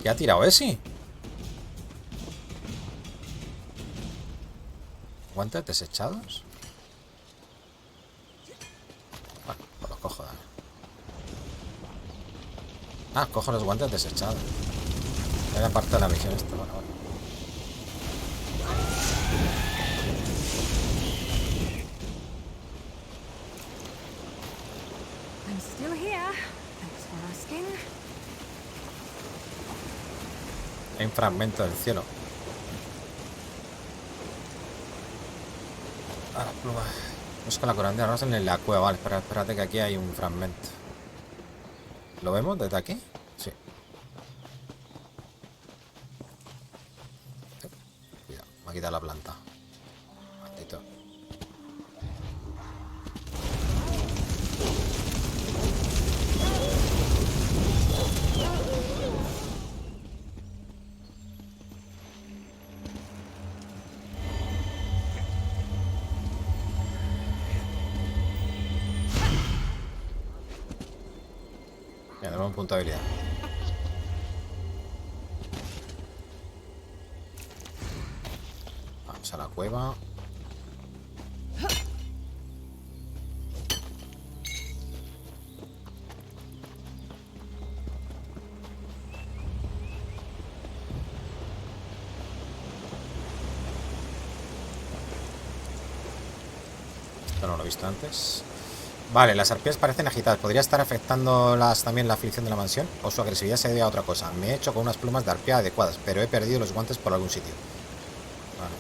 ¿Qué ha tirado ese? ¿Guantes desechados? Bueno, pues los cojo. Ah, cojo los guantes desechados. Era parte de la misión esta. Bueno, bueno. I'm still here. Thanks for asking. Hay un fragmento del cielo. Ah, la pluma. Busca la curandera rosa en la cueva. Vale, espérate que aquí hay un fragmento. ¿Lo vemos desde aquí? Sí. Cuidado, me ha quitado la planta. Maldito. Mira, tenemos un punto de habilidad. Vamos a la cueva. Esto no lo he visto antes. Vale, las arpías parecen agitadas. ¿Podría estar afectándolas también la aflicción de la mansión? ¿O su agresividad se debe a otra cosa? Me he hecho con unas plumas de arpía adecuadas, pero he perdido los guantes por algún sitio. Vale.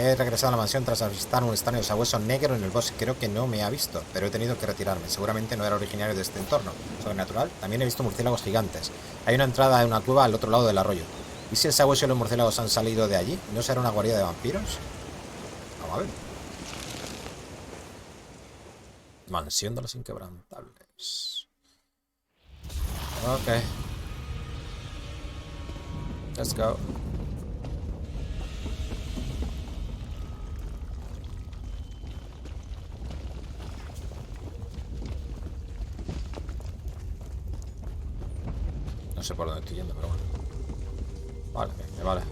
He regresado a la mansión tras avistar un extraño sabueso negro en el bosque. Creo que no me ha visto, pero he tenido que retirarme. Seguramente no era originario de este entorno. Sobrenatural. También he visto murciélagos gigantes. Hay una entrada de una cueva al otro lado del arroyo. ¿Y si el sabueso y los murciélagos han salido de allí? ¿No será una guarida de vampiros? Vamos a ver. Mansión de los inquebrantables. Ok. Let's go. No sé por dónde estoy yendo, pero bueno. Vale, me vale.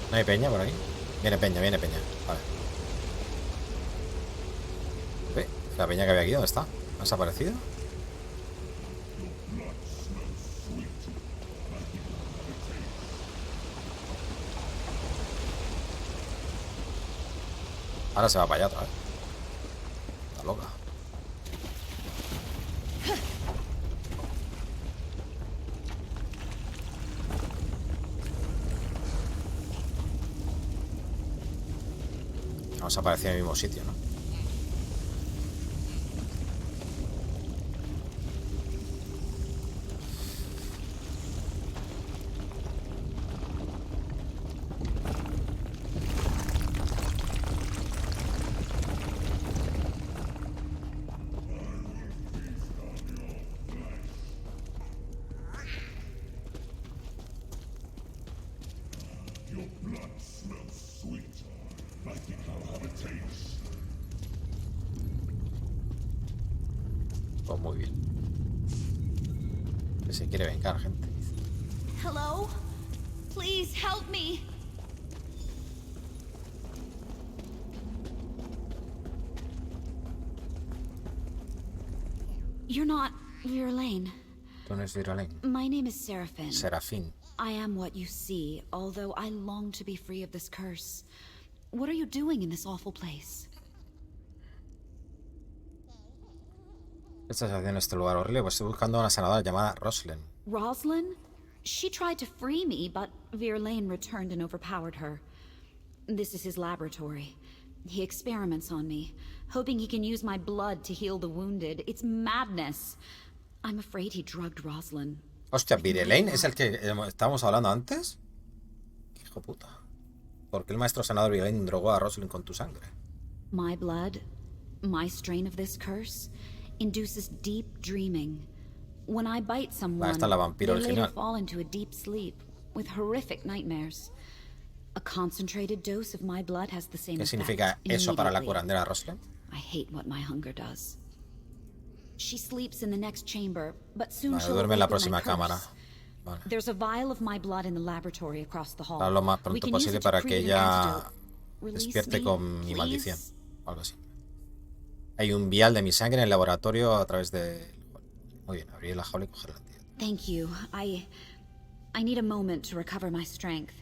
¿No hay peña por aquí? Viene peña, viene peña. Vale. La peña que había aquí, ¿dónde está? ¿Ha desaparecido? Ahora se va para allá otra vez. Está loca. Vamos a aparecer en el mismo sitio, ¿no? Pues muy bien. Que se quiere vengar, gente. Hello? Please help me. You're not Verlaine. Tú no eres Verlaine. My name is Seraphin. Serafín. I am what you see, although I long to be free of this curse. What are you doing in this awful place? ¿Qué estás haciendo en este lugar horrible? Pues estoy buscando a una sanadora llamada Rosalind. Rosalind? She tried to free me, but Verlaine returned and overpowered her. This is his laboratory. He experiments on me, hoping he can use my blood to heal the wounded. It's madness. I'm afraid he drugged Rosalind. Hostia, ¿Verlaine es el que estábamos hablando antes? ¿Qué hijo puta? ¿Por qué el maestro sanador Verlaine drogó a Rosalind con tu sangre? My blood, my strain of this curse, induces deep dreaming. When I bite someone, Esta es la vampiro they later original. fall into a deep sleep with horrific nightmares. A concentrated dose of my blood has the same ¿Qué effect significa eso para la immediately. curandera Rosalind? I hate what my hunger does. She sleeps in the next chamber, but soon Vale, she'll duerme en la awaken my próxima cámara. curse. Vale. There's a vial of my blood in the laboratory across the hall. Hablo lo más We pronto can use posible it to para que create an ella antidote. Release despierte me, con mi please? maldición. O algo así. Hay un vial de mi sangre en el laboratorio a través de... Muy bien, abrir la jaula y coger la tía. Thank you. I need a moment to recover my strength.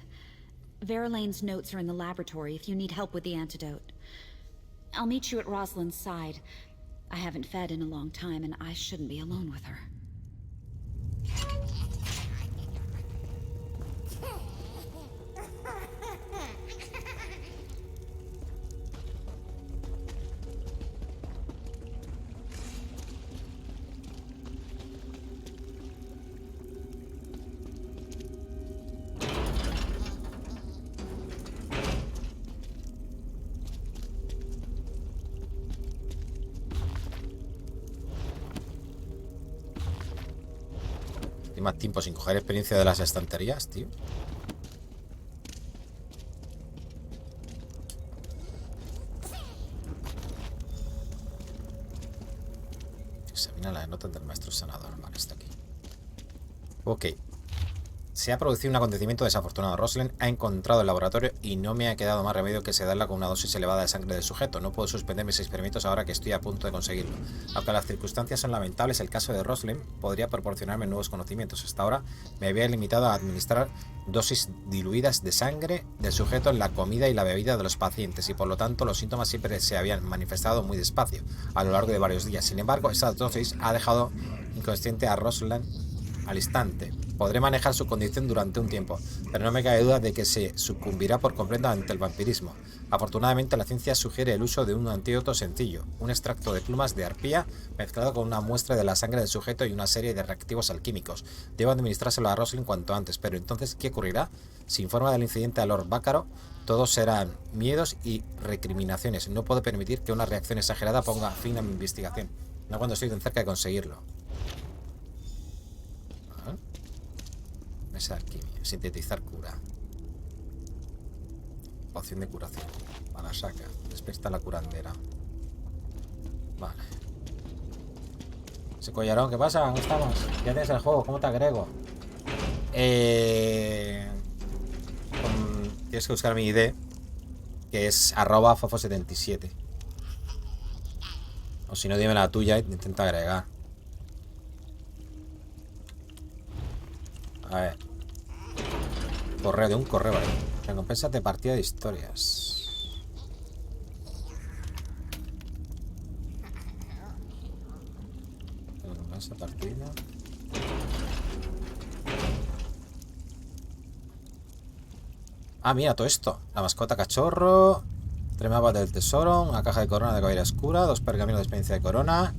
Verlaine's notes are in the laboratory if you need help with the antidote. I'll meet you at Rosalind's side. I haven't fed in a long time, and I shouldn't be alone with her. Hay más tiempo sin coger experiencia de las estanterías, tío. Examina las notas del maestro sanador. Vale, está aquí. Ok. Se ha producido un acontecimiento desafortunado. Rosalind ha encontrado el laboratorio y no me ha quedado más remedio que sedarla con una dosis elevada de sangre del sujeto. No puedo suspender mis experimentos ahora que estoy a punto de conseguirlo. Aunque las circunstancias son lamentables, el caso de Rosalind podría proporcionarme nuevos conocimientos. Hasta ahora me había limitado a administrar dosis diluidas de sangre del sujeto en la comida y la bebida de los pacientes y por lo tanto los síntomas siempre se habían manifestado muy despacio a lo largo de varios días. Sin embargo, esa dosis ha dejado inconsciente a Rosalind al instante. Podré manejar su condición durante un tiempo, pero no me cabe duda de que se sucumbirá por completo ante el vampirismo. Afortunadamente, la ciencia sugiere el uso de un antídoto sencillo, un extracto de plumas de arpía mezclado con una muestra de la sangre del sujeto y una serie de reactivos alquímicos. Debo administrárselo a Rosalind cuanto antes, pero entonces, ¿qué ocurrirá? Si informa del incidente a Lord Bácaro, todos serán miedos y recriminaciones. No puedo permitir que una reacción exagerada ponga fin a mi investigación, no cuando estoy tan cerca de conseguirlo. Mesa de alquimia, sintetizar cura. Poción de curación. Para saca. Despierta la curandera. Vale. Ese collarón, ¿qué pasa? ¿Dónde estamos? Ya tienes el juego, ¿cómo te agrego? Tienes que buscar mi ID, que es @fofo77. O si no, dime la tuya y te intento agregar. A ver. Correo de un correo ahí. Recompensa de partida de historias. Recompensa partida. Ah, mira todo esto. La mascota cachorro. 3 mapas del tesoro. Una caja de corona de caballeresca. 2 pergaminos de experiencia de corona.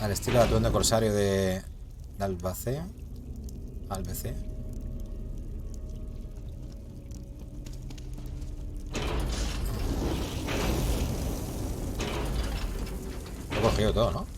Al estilo de atuendo corsario de Albacea. Albacea. Lo he cogido todo, ¿no?